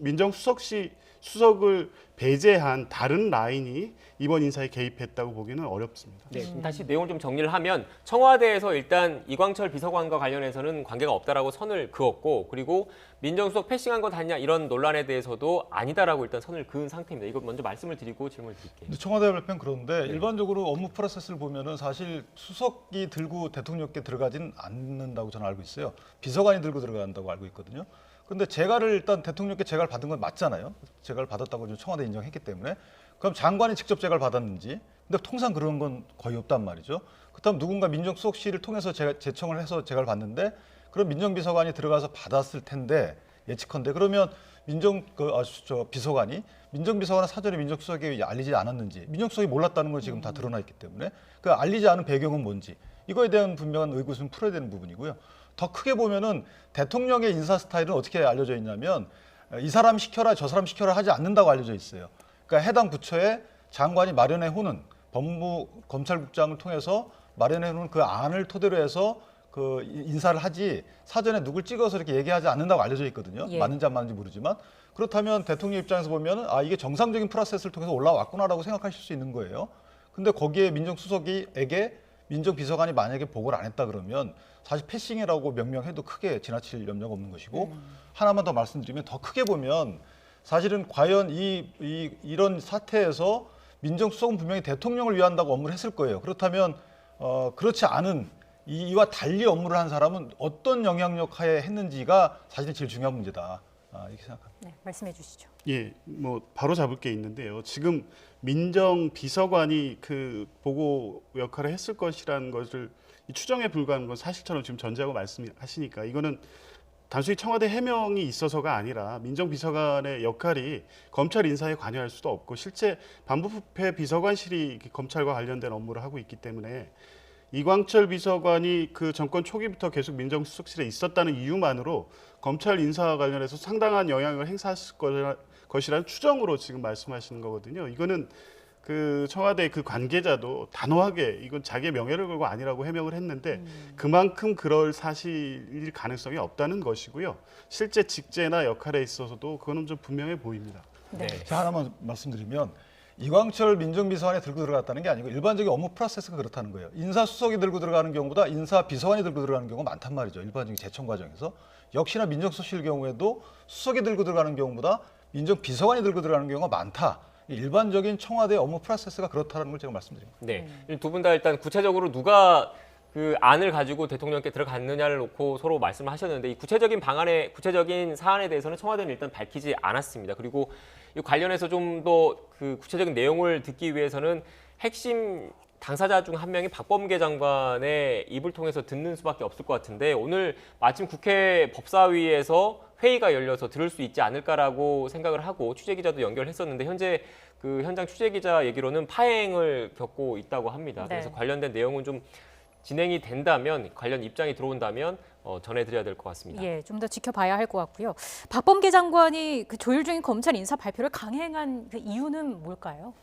민정수석을 배제한 다른 라인이 이번 인사에 개입했다고 보기는 어렵습니다. 네, 그럼 다시 내용을 좀 정리를 하면 청와대에서 일단 이광철 비서관과 관련해서는 관계가 없다라고 선을 그었고, 그리고 민정수석 패싱한 것 아니냐 이런 논란에 대해서도 아니다라고 일단 선을 그은 상태입니다. 이거 먼저 말씀을 드리고 질문을 드릴게요. 근데 청와대 발표는 그런데 일반적으로 업무 프로세스를 보면은 사실 수석이 들고 대통령께 들어가진 않는다고 저는 알고 있어요. 비서관이 들고 들어간다고 알고 있거든요. 근데 재가를 일단 대통령께 재가를 받은 건 맞잖아요. 재가를 받았다고 지금 청와대 인정했기 때문에. 그럼 장관이 직접 재가를 받았는지. 근데 통상 그런 건 거의 없단 말이죠. 그렇다면 누군가 민정수석실을 통해서 제청을 해서 재가를 받는데, 그럼 민정비서관이 들어가서 받았을 텐데, 예측컨대 그러면 비서관이 민정비서관은 사전에 민정수석에 알리지 않았는지, 민정수석이 몰랐다는 건 지금 다 드러나 있기 때문에 그 알리지 않은 배경은 뭔지, 이거에 대한 분명한 의구심을 풀어야 되는 부분이고요. 더 크게 보면은 대통령의 인사 스타일은 어떻게 알려져 있냐면, 이 사람 시켜라 저 사람 시켜라 하지 않는다고 알려져 있어요. 그러니까 해당 부처에 장관이 마련해 오는 검찰국장을 통해서 마련해 오는 그 안을 토대로 해서 그 인사를 하지, 사전에 누굴 찍어서 이렇게 얘기하지 않는다고 알려져 있거든요. 예. 맞는지 안 맞는지 모르지만. 그렇다면 대통령 입장에서 보면 이게 정상적인 프로세스를 통해서 올라왔구나라고 생각하실 수 있는 거예요. 근데 거기에 민정수석에게 민정비서관이 만약에 보고를 안 했다 그러면 사실 패싱이라고 명명해도 크게 지나칠 염려가 없는 것이고, 하나만 더 말씀드리면, 더 크게 보면 사실은 과연 이런 사태에서 민정수석은 분명히 대통령을 위한다고 업무를 했을 거예요. 그렇다면 그렇지 않은 이와 달리 업무를 한 사람은 어떤 영향력 하에 했는지가 사실은 제일 중요한 문제다. 이렇게 생각합니다. 네, 말씀해 주시죠. 예, 바로 잡을 게 있는데요. 지금 민정비서관이 그 보고 역할을 했을 것이라는 것을 추정에 불과한 건 사실처럼 지금 전제하고 말씀하시니까, 이거는 단순히 청와대 해명이 있어서가 아니라 민정비서관의 역할이 검찰 인사에 관여할 수도 없고, 실제 반부패 비서관실이 검찰과 관련된 업무를 하고 있기 때문에 이광철 비서관이 그 정권 초기부터 계속 민정수석실에 있었다는 이유만으로 검찰 인사와 관련해서 상당한 영향을 행사했을 것이라는 추정으로 지금 말씀하시는 거거든요. 이거는 그 청와대 그 관계자도 단호하게 이건 자기의 명예를 걸고 아니라고 해명을 했는데, 그만큼 그럴 사실일 가능성이 없다는 것이고요. 실제 직제나 역할에 있어서도 그거는 좀 분명해 보입니다. 네. 제가 하나만 말씀드리면, 이광철 민정비서관이 들고 들어갔다는 게 아니고 일반적인 업무 프로세스가 그렇다는 거예요. 인사수석이 들고 들어가는 경우보다 인사비서관이 들고 들어가는 경우가 많단 말이죠. 일반적인 제청 과정에서. 역시나 민정수석실 경우에도 수석이 들고 들어가는 경우보다 민정비서관이 들고 들어가는 경우가 많다. 일반적인 청와대 업무 프로세스가 그렇다는 걸 제가 말씀드립니다. 네, 두 분 다 일단 구체적으로 누가 그 안을 가지고 대통령께 들어갔느냐를 놓고 서로 말씀을 하셨는데, 이 구체적인 사안에 대해서는 청와대는 일단 밝히지 않았습니다. 그리고 이 관련해서 좀 더 그 구체적인 내용을 듣기 위해서는 핵심 당사자 중 한 명이 박범계 장관의 입을 통해서 듣는 수밖에 없을 것 같은데, 오늘 마침 국회 법사위에서 회의가 열려서 들을 수 있지 않을까라고 생각을 하고 취재기자도 연결했었는데, 현재 그 현장 취재기자 얘기로는 파행을 겪고 있다고 합니다. 그래서 네. 관련된 내용은 좀 진행이 된다면, 관련 입장이 들어온다면 전해드려야 될 것 같습니다. 예, 좀 더 지켜봐야 할 것 같고요. 박범계 장관이 그 조율 중인 검찰 인사 발표를 강행한 그 이유는 뭘까요?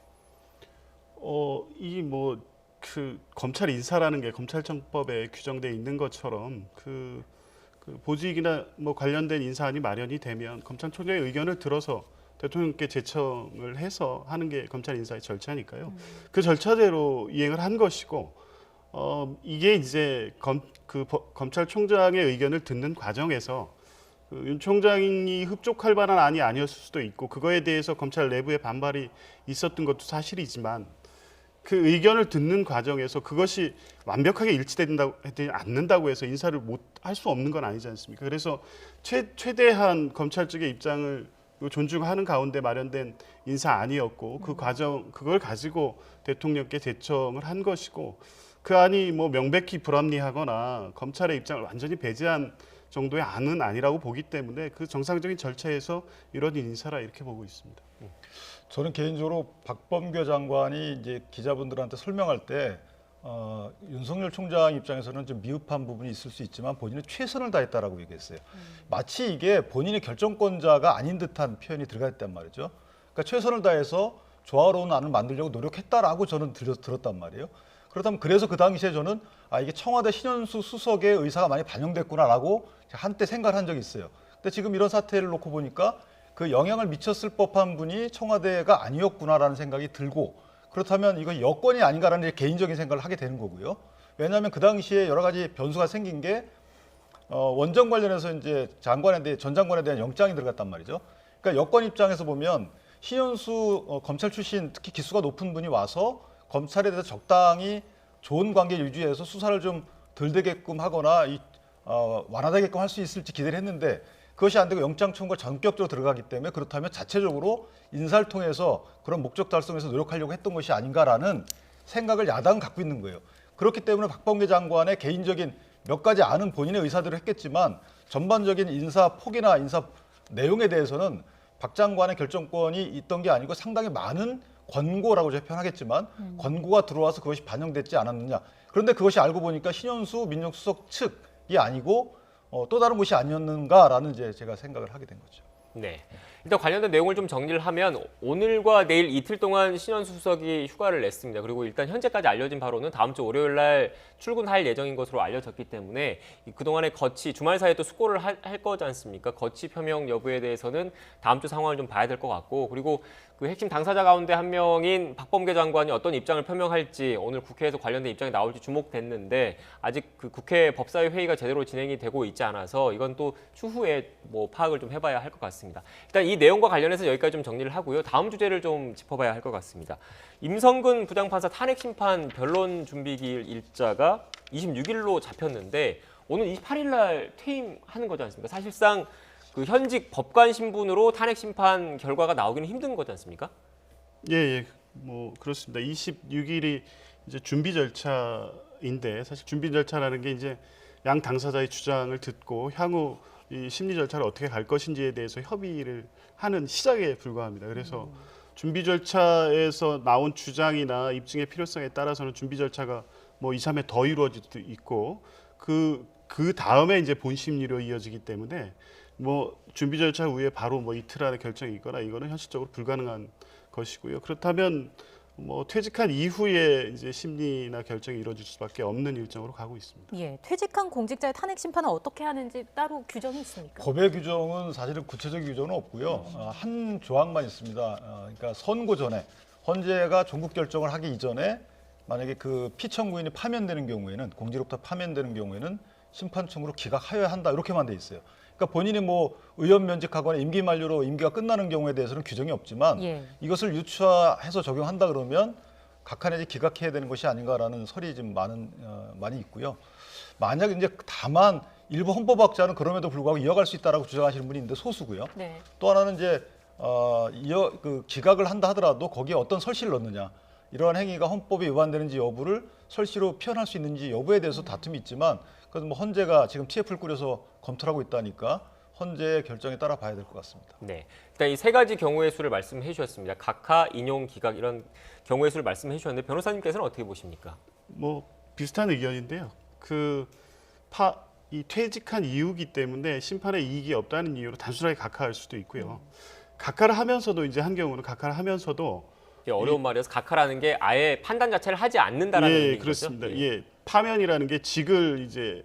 그 검찰 인사라는 게 검찰청법에 규정돼 있는 것처럼 그 보직이나 관련된 인사안이 마련이 되면 검찰총장의 의견을 들어서 대통령께 제청을 해서 하는 게 검찰 인사의 절차니까요. 그 절차대로 이행을 한 것이고, 이게 이제 검찰총장의 의견을 듣는 과정에서 윤 총장이 흡족할 만한 안이 아니었을 수도 있고, 그거에 대해서 검찰 내부에 반발이 있었던 것도 사실이지만, 그 의견을 듣는 과정에서 그것이 완벽하게 일치되지 않는다고 해서 인사를 못 할 수 없는 건 아니지 않습니까? 그래서 최대한 검찰 측의 입장을 존중하는 가운데 마련된 인사안이었고, 그 과정 그걸 가지고 대통령께 제청을 한 것이고, 그 안이 명백히 불합리하거나 검찰의 입장을 완전히 배제한 정도의 안은 아니라고 보기 때문에 그 정상적인 절차에서 이루어진 인사라 이렇게 보고 있습니다. 저는 개인적으로 박범계 장관이 이제 기자분들한테 설명할 때 윤석열 총장 입장에서는 좀 미흡한 부분이 있을 수 있지만 본인은 최선을 다했다라고 얘기했어요. 마치 이게 본인이 결정권자가 아닌 듯한 표현이 들어가 있단 말이죠. 그러니까 최선을 다해서 조화로운 안을 만들려고 노력했다라고 저는 들었단 말이에요. 그렇다면 그래서 그 당시에 저는 이게 청와대 신현수 수석의 의사가 많이 반영됐구나라고 한때 생각을 한 적이 있어요. 근데 지금 이런 사태를 놓고 보니까 그 영향을 미쳤을 법한 분이 청와대가 아니었구나라는 생각이 들고, 그렇다면 이거 여건이 아닌가라는 개인적인 생각을 하게 되는 거고요. 왜냐하면 그 당시에 여러 가지 변수가 생긴 게 원전 관련해서 이제 전 장관에 대한 영장이 들어갔단 말이죠. 그러니까 여권 입장에서 보면 신현수 검찰 출신 특히 기수가 높은 분이 와서 검찰에 대해서 적당히 좋은 관계 유지해서 수사를 좀 덜 되게끔 하거나 완화되게끔 할 수 있을지 기대를 했는데 그것이 안 되고 영장 청구가 전격적으로 들어가기 때문에 그렇다면 자체적으로 인사를 통해서 그런 목적 달성에서 노력하려고 했던 것이 아닌가라는 생각을 야당은 갖고 있는 거예요. 그렇기 때문에 박범계 장관의 개인적인 몇 가지 아는 본인의 의사대로 했겠지만 전반적인 인사 폭이나 인사 내용에 대해서는 박 장관의 결정권이 있던 게 아니고 상당히 많은 권고라고 제가 표현하겠지만 권고가 들어와서 그것이 반영됐지 않았느냐. 그런데 그것이 알고 보니까 신현수 민정수석 측이 아니고 또 다른 곳이 아니었는가라는 이제 제가 생각을 하게 된 거죠. 네. 일단 관련된 내용을 좀 정리를 하면 오늘과 내일 이틀 동안 신현수 수석이 휴가를 냈습니다. 그리고 일단 현재까지 알려진 바로는 다음 주 월요일 날 출근할 예정인 것으로 알려졌기 때문에 그동안의 주말 사이에 또 숙고를 할 거지 않습니까? 거취 표명 여부에 대해서는 다음 주 상황을 좀 봐야 될 것 같고, 그리고 그 핵심 당사자 가운데 한 명인 박범계 장관이 어떤 입장을 표명할지 오늘 국회에서 관련된 입장이 나올지 주목됐는데 아직 그 국회 법사위 회의가 제대로 진행이 되고 있지 않아서 이건 또 추후에 파악을 좀 해봐야 할 것 같습니다. 일단 이 내용과 관련해서 여기까지 좀 정리를 하고요. 다음 주제를 좀 짚어봐야 할 것 같습니다. 임성근 부장판사 탄핵 심판 변론 준비기일 일자가 26일로 잡혔는데 오늘 28일 날 퇴임하는 거지 않습니까? 사실상 그 현직 법관 신분으로 탄핵 심판 결과가 나오기는 힘든 거지 않습니까? 예, 그렇습니다. 26일이 이제 준비 절차인데 사실 준비 절차라는 게 이제 양 당사자의 주장을 듣고 향후 이 심리 절차를 어떻게 갈 것인지에 대해서 협의를 하는 시작에 불과합니다. 그래서 준비 절차에서 나온 주장이나 입증의 필요성에 따라서는 준비 절차가 2, 3회 더 이루어질 수도 있고 그 다음에 이제 본심리로 이어지기 때문에 준비 절차 후에 바로 이틀 안에 결정이 있거나 이거는 현실적으로 불가능한 것이고요. 그렇다면 퇴직한 이후에 이제 심리나 결정이 이루어질 수밖에 없는 일정으로 가고 있습니다. 예, 퇴직한 공직자의 탄핵 심판은 어떻게 하는지 따로 규정이 있습니까? 법의 규정은 사실은 구체적인 규정은 없고요. 한 조항만 있습니다. 그러니까 선고 전에 헌재가 종국 결정을 하기 이전에 만약에 그 피청구인이 파면되는 경우에는 공직으로부터 파면되는 경우에는 심판 청구로 기각하여야 한다 이렇게만 돼 있어요. 그러니까 본인이 의원 면직하거나 임기 만료로 임기가 끝나는 경우에 대해서는 규정이 없지만 이것을 유추해서 적용한다 그러면 각하 내지 기각해야 되는 것이 아닌가라는 설이 지금 많이 있고요. 만약 이제 다만 일부 헌법학자는 그럼에도 불구하고 이어갈 수 있다라고 주장하시는 분이 있는데 소수고요. 네. 또 하나는 이제 기각을 한다 하더라도 거기에 어떤 설시를 넣느냐. 이러한 행위가 헌법에 위반되는지 여부를 설시로 표현할 수 있는지 여부에 대해서 다툼이 있지만 그건 헌재가 지금 TF를 꾸려서 검토를 하고 있다니까 헌재의 결정에 따라 봐야 될 것 같습니다. 네, 일단 이 세 가지 경우의 수를 말씀해 주셨습니다. 각하, 인용, 기각 이런 경우의 수를 말씀해 주셨는데 변호사님께서는 어떻게 보십니까? 비슷한 의견인데요. 이 퇴직한 이유기 때문에 심판에 이익이 없다는 이유로 단순하게 각하할 수도 있고요. 각하를 하면서도 이제 한 경우는 각하를 하면서도 어려운 말이어서 각하라는 게 아예 판단 자체를 하지 않는다라는 의미인 그렇습니다. 거죠? 예, 파면이라는 게 직을 이제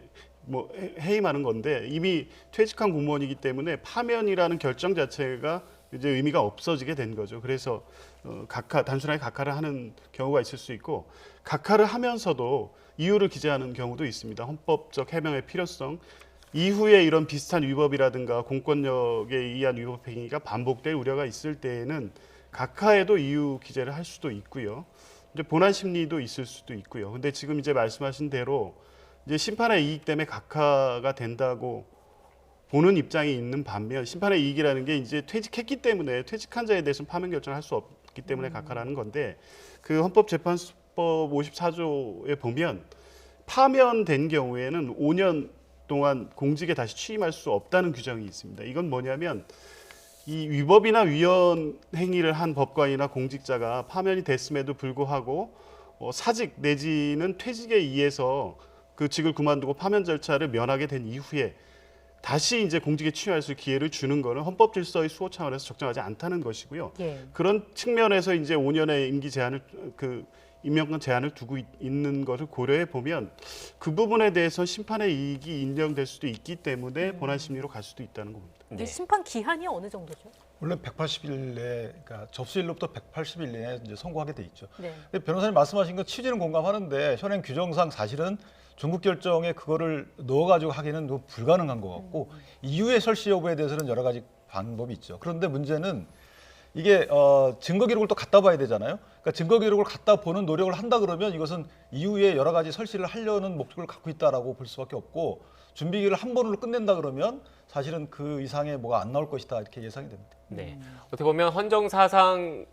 해임하는 건데 이미 퇴직한 공무원이기 때문에 파면이라는 결정 자체가 이제 의미가 없어지게 된 거죠. 그래서 단순하게 각하를 하는 경우가 있을 수 있고 각하를 하면서도 이유를 기재하는 경우도 있습니다. 헌법적 해명의 필요성, 이후에 이런 비슷한 위법이라든가 공권력에 의한 위법 행위가 반복될 우려가 있을 때에는 각하에도 이유 기재를 할 수도 있고요. 이제 본안 심리도 있을 수도 있고요. 근데 지금 이제 말씀하신 대로 이제 심판의 이익 때문에 각하가 된다고 보는 입장이 있는 반면 심판의 이익이라는 게 이제 퇴직했기 때문에 퇴직한 자에 대해서는 파면 결정을 할 수 없기 때문에 각하라는 건데 그 헌법재판소법 54조에 보면 파면된 경우에는 5년 동안 공직에 다시 취임할 수 없다는 규정이 있습니다. 이건 뭐냐면 이 위법이나 위헌 행위를 한 법관이나 공직자가 파면이 됐음에도 불구하고 사직 내지는 퇴직에 의해서 그 직을 그만두고 파면 절차를 면하게 된 이후에 다시 이제 공직에 취임할 수 있는 기회를 주는 거는 헌법 질서의 수호 차원에서 적정하지 않다는 것이고요. 그런 측면에서 이제 5년의 임기 제한을 임명권 제한을 두고 있는 것을 고려해 보면 그 부분에 대해서 심판의 이익이 인정될 수도 있기 때문에 본안 심리로 갈 수도 있다는 겁니다. 이게 심판 기한이 어느 정도죠? 원래 180일 내에, 그러니까 접수일로부터 180일 내에 이제 선고하게 돼 있죠. 네. 근데 변호사님 말씀하신 건 취지는 공감하는데 현행 규정상 사실은 중국 결정에 그거를 넣어가지고 하기는 좀 불가능한 것 같고 이후의 설시 여부에 대해서는 여러 가지 방법이 있죠. 그런데 문제는 이게 증거 기록을 또 갖다 봐야 되잖아요. 그러니까 증거 기록을 갖다 보는 노력을 한다 그러면 이것은 이후에 여러 가지 설시를 하려는 목적을 갖고 있다라고 볼 수밖에 없고 준비기를 한 번으로 끝낸다 그러면 사실은 그 이상의 뭐가 안 나올 것이다 이렇게 예상이 됩니다. 네. 어떻게 보면 헌정 사상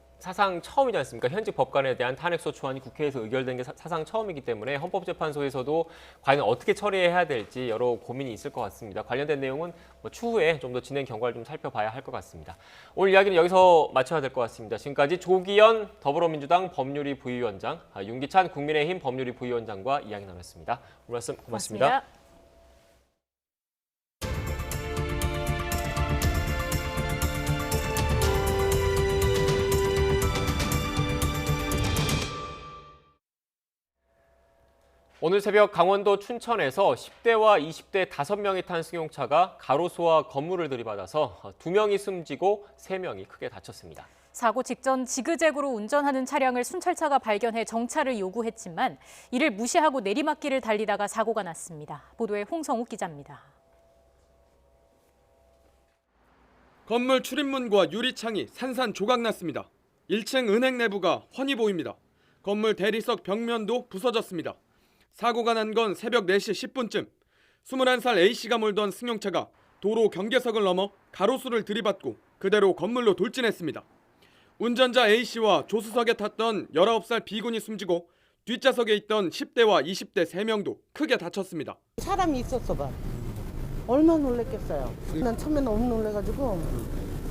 처음이지 않습니까? 현직 법관에 대한 탄핵소추안이 국회에서 의결된 게 사상 처음이기 때문에 헌법재판소에서도 과연 어떻게 처리해야 될지 여러 고민이 있을 것 같습니다. 관련된 내용은 추후에 좀 더 진행 경과를 좀 살펴봐야 할 것 같습니다. 오늘 이야기는 여기서 마쳐야 될 것 같습니다. 지금까지 조기현 더불어민주당 법률위 부위원장, 윤기찬 국민의힘 법률위 부위원장과 이야기 나눴습니다. 오늘 말씀 고맙습니다. 오늘 새벽 강원도 춘천에서 10대와 20대 5명이 탄 승용차가 가로수와 건물을 들이받아서 2명이 숨지고 3명이 크게 다쳤습니다. 사고 직전 지그재그로 운전하는 차량을 순찰차가 발견해 정차를 요구했지만 이를 무시하고 내리막길을 달리다가 사고가 났습니다. 보도에 홍성욱 기자입니다. 건물 출입문과 유리창이 산산조각 났습니다. 1층 은행 내부가 훤히 보입니다. 건물 대리석 벽면도 부서졌습니다. 사고가 난 건 새벽 4시 10분쯤 21살 A씨가 몰던 승용차가 도로 경계석을 넘어 가로수를 들이받고 그대로 건물로 돌진했습니다. 운전자 A씨와 조수석에 탔던 19살 B군이 숨지고 뒷좌석에 있던 10대와 20대 3명도 크게 다쳤습니다. 사람이 있었어 봐. 얼마나 놀랬겠어요. 난 처음에 너무 놀래가지고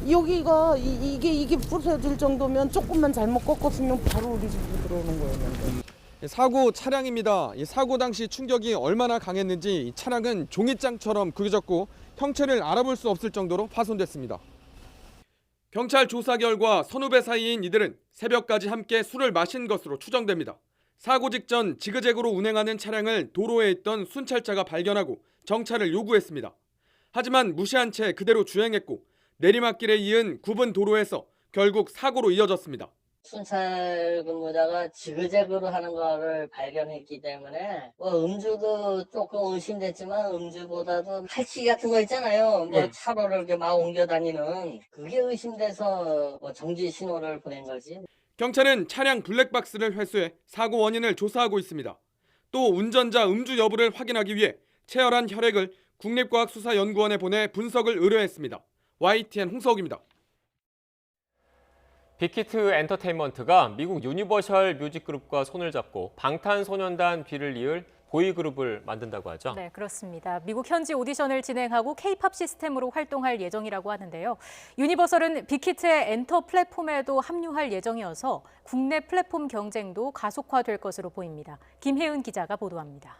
여기가 이게 부서질 정도면 조금만 잘못 꺾었으면 바로 우리 집으로 들어오는 거였는데. 사고 차량입니다. 사고 당시 충격이 얼마나 강했는지 차량은 종이장처럼 구겨졌고 형체를 알아볼 수 없을 정도로 파손됐습니다. 경찰 조사 결과 선후배 사이인 이들은 새벽까지 함께 술을 마신 것으로 추정됩니다. 사고 직전 지그재그로 운행하는 차량을 도로에 있던 순찰차가 발견하고 정차를 요구했습니다. 하지만 무시한 채 그대로 주행했고 내리막길에 이은 굽은 도로에서 결국 사고로 이어졌습니다. 순찰 근무자가 지그재그로 하는 거를 발견했기 때문에 음주도 조금 의심됐지만 음주보다도 탈취 같은 거 있잖아요. 차로를 이렇게 막 옮겨 다니는 그게 의심돼서 정지 신호를 보낸 거지. 경찰은 차량 블랙박스를 회수해 사고 원인을 조사하고 있습니다. 또 운전자 음주 여부를 확인하기 위해 채열한 혈액을 국립과학수사연구원에 보내 분석을 의뢰했습니다. YTN 홍석입니다. 빅히트 엔터테인먼트가 미국 유니버셜 뮤직그룹과 손을 잡고 방탄소년단 뒤를 이을 보이그룹을 만든다고 하죠. 네, 그렇습니다. 미국 현지 오디션을 진행하고 K-팝 시스템으로 활동할 예정이라고 하는데요. 유니버설은 빅히트의 엔터 플랫폼에도 합류할 예정이어서 국내 플랫폼 경쟁도 가속화될 것으로 보입니다. 김혜은 기자가 보도합니다.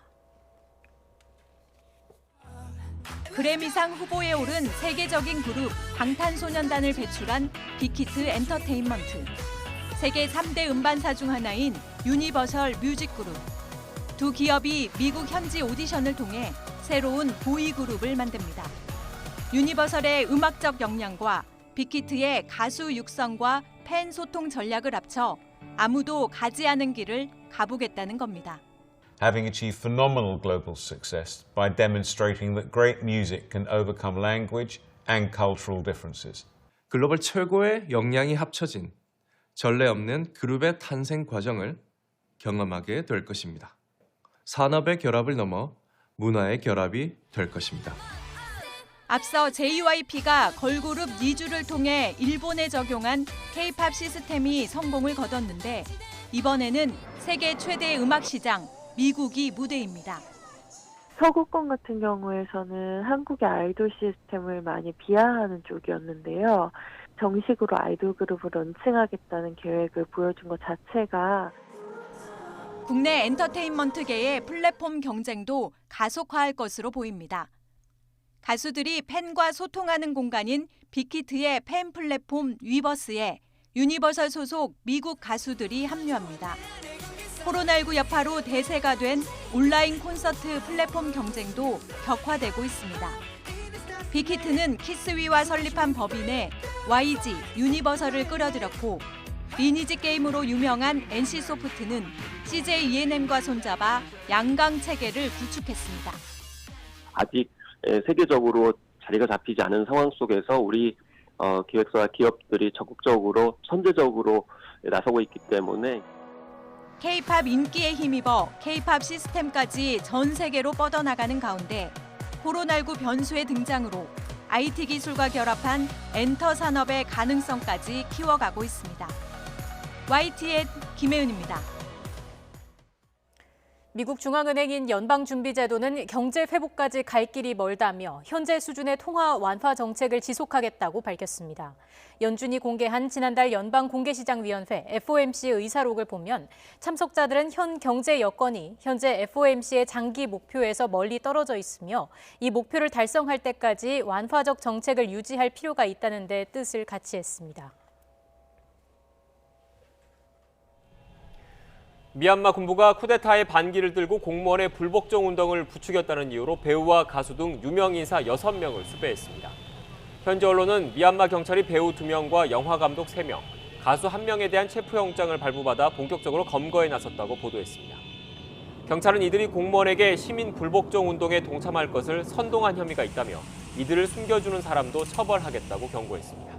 그래미상 후보에 오른 세계적인 그룹 방탄소년단을 배출한 빅히트 엔터테인먼트. 세계 3대 음반사 중 하나인 유니버설 뮤직그룹. 두 기업이 미국 현지 오디션을 통해 새로운 보이그룹을 만듭니다. 유니버설의 음악적 역량과 빅히트의 가수 육성과 팬 소통 전략을 합쳐 아무도 가지 않은 길을 가보겠다는 겁니다. Having achieved phenomenal global success by demonstrating that great music can overcome language and cultural differences. 글로벌 최고의 역량이 합쳐진 전례 없는 그룹의 탄생 과정을 경험하게 될 것입니다. 산업의 결합을 넘어 문화의 결합이 될 것입니다. 앞서 JYP가 걸그룹 니쥬를 통해 일본에 적용한 K-팝 시스템이 성공을 거뒀는데 이번에는 세계 최대 음악 시장 미국이 무대입니다. 서구권 같은 경우에서는 한국의 아이돌 시스템을 많이 비하하는 쪽이었는데요. 정식으로 아이돌 그룹을 런칭하겠다는 계획을 보여준 것 자체가 국내 엔터테인먼트계의 플랫폼 경쟁도 가속화할 것으로 보입니다. 가수들이 팬과 소통하는 공간인 빅히트의 팬 플랫폼 위버스에 유니버설 소속 미국 가수들이 합류합니다. 코로나19 여파로 대세가 된 온라인 콘서트 플랫폼 경쟁도 격화되고 있습니다. 빅히트는 키스위와 설립한 법인에 YG, 유니버설을 끌어들였고 리니지 게임으로 유명한 NC소프트는 CJ ENM과 손잡아 양강 체계를 구축했습니다. 아직 세계적으로 자리가 잡히지 않은 상황 속에서 우리 기획사와 기업들이 적극적으로 선제적으로 나서고 있기 때문에 K-팝 인기에 힘입어 K-팝 시스템까지 전 세계로 뻗어나가는 가운데 코로나19 변수의 등장으로 IT 기술과 결합한 엔터 산업의 가능성까지 키워가고 있습니다. YTN 김혜은입니다. 미국 중앙은행인 연방준비제도는 경제 회복까지 갈 길이 멀다며 현재 수준의 통화 완화 정책을 지속하겠다고 밝혔습니다. 연준이 공개한 지난달 연방공개시장위원회 FOMC 의사록을 보면 참석자들은 현 경제 여건이 현재 FOMC의 장기 목표에서 멀리 떨어져 있으며 이 목표를 달성할 때까지 완화적 정책을 유지할 필요가 있다는 데 뜻을 같이 했습니다. 미얀마 군부가 쿠데타의 반기를 들고 공무원의 불복종 운동을 부추겼다는 이유로 배우와 가수 등 유명 인사 6명을 수배했습니다. 현지 언론은 미얀마 경찰이 배우 2명과 영화 감독 3명, 가수 1명에 대한 체포영장을 발부받아 본격적으로 검거에 나섰다고 보도했습니다. 경찰은 이들이 공무원에게 시민 불복종 운동에 동참할 것을 선동한 혐의가 있다며 이들을 숨겨주는 사람도 처벌하겠다고 경고했습니다.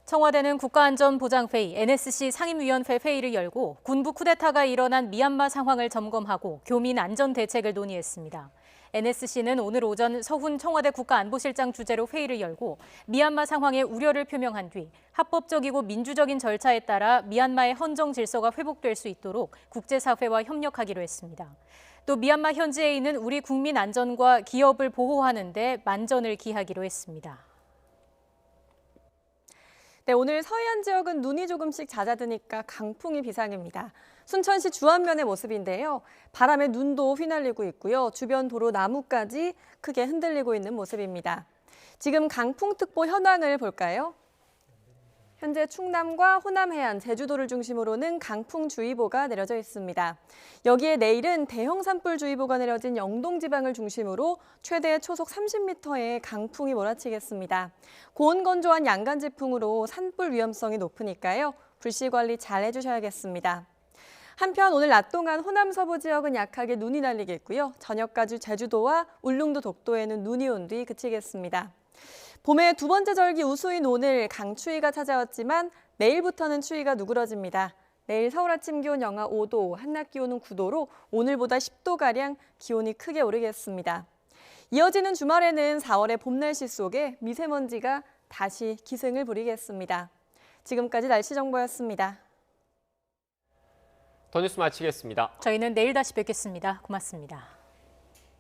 청와대는 국가안전보장회의 NSC 상임위원회 회의를 열고 군부 쿠데타가 일어난 미얀마 상황을 점검하고 교민 안전 대책을 논의했습니다. NSC는 오늘 오전 서훈 청와대 국가안보실장 주재로 회의를 열고 미얀마 상황에 우려를 표명한 뒤 합법적이고 민주적인 절차에 따라 미얀마의 헌정 질서가 회복될 수 있도록 국제사회와 협력하기로 했습니다. 또 미얀마 현지에 있는 우리 국민 안전과 기업을 보호하는 데 만전을 기하기로 했습니다. 네, 오늘 서해안 지역은 눈이 조금씩 잦아드니까 강풍이 비상입니다. 순천시 주안면의 모습인데요. 바람에 눈도 휘날리고 있고요. 주변 도로 나무까지 크게 흔들리고 있는 모습입니다. 지금 강풍특보 현황을 볼까요? 현재 충남과 호남 해안, 제주도를 중심으로는 강풍주의보가 내려져 있습니다. 여기에 내일은 대형 산불주의보가 내려진 영동 지방을 중심으로 최대 초속 30m의 강풍이 몰아치겠습니다. 고온건조한 양간지풍으로 산불 위험성이 높으니까요. 불씨 관리 잘 해주셔야겠습니다. 한편 오늘 낮 동안 호남 서부 지역은 약하게 눈이 날리겠고요. 저녁까지 제주도와 울릉도 독도에는 눈이 온 뒤 그치겠습니다. 봄의 두 번째 절기 우수인 오늘 강추위가 찾아왔지만 내일부터는 추위가 누그러집니다. 내일 서울 아침 기온 영하 5도, 한낮 기온은 9도로 오늘보다 10도가량 기온이 크게 오르겠습니다. 이어지는 주말에는 4월의 봄 날씨 속에 미세먼지가 다시 기승을 부리겠습니다. 지금까지 날씨 정보였습니다. 더 뉴스 마치겠습니다. 저희는 내일 다시 뵙겠습니다. 고맙습니다.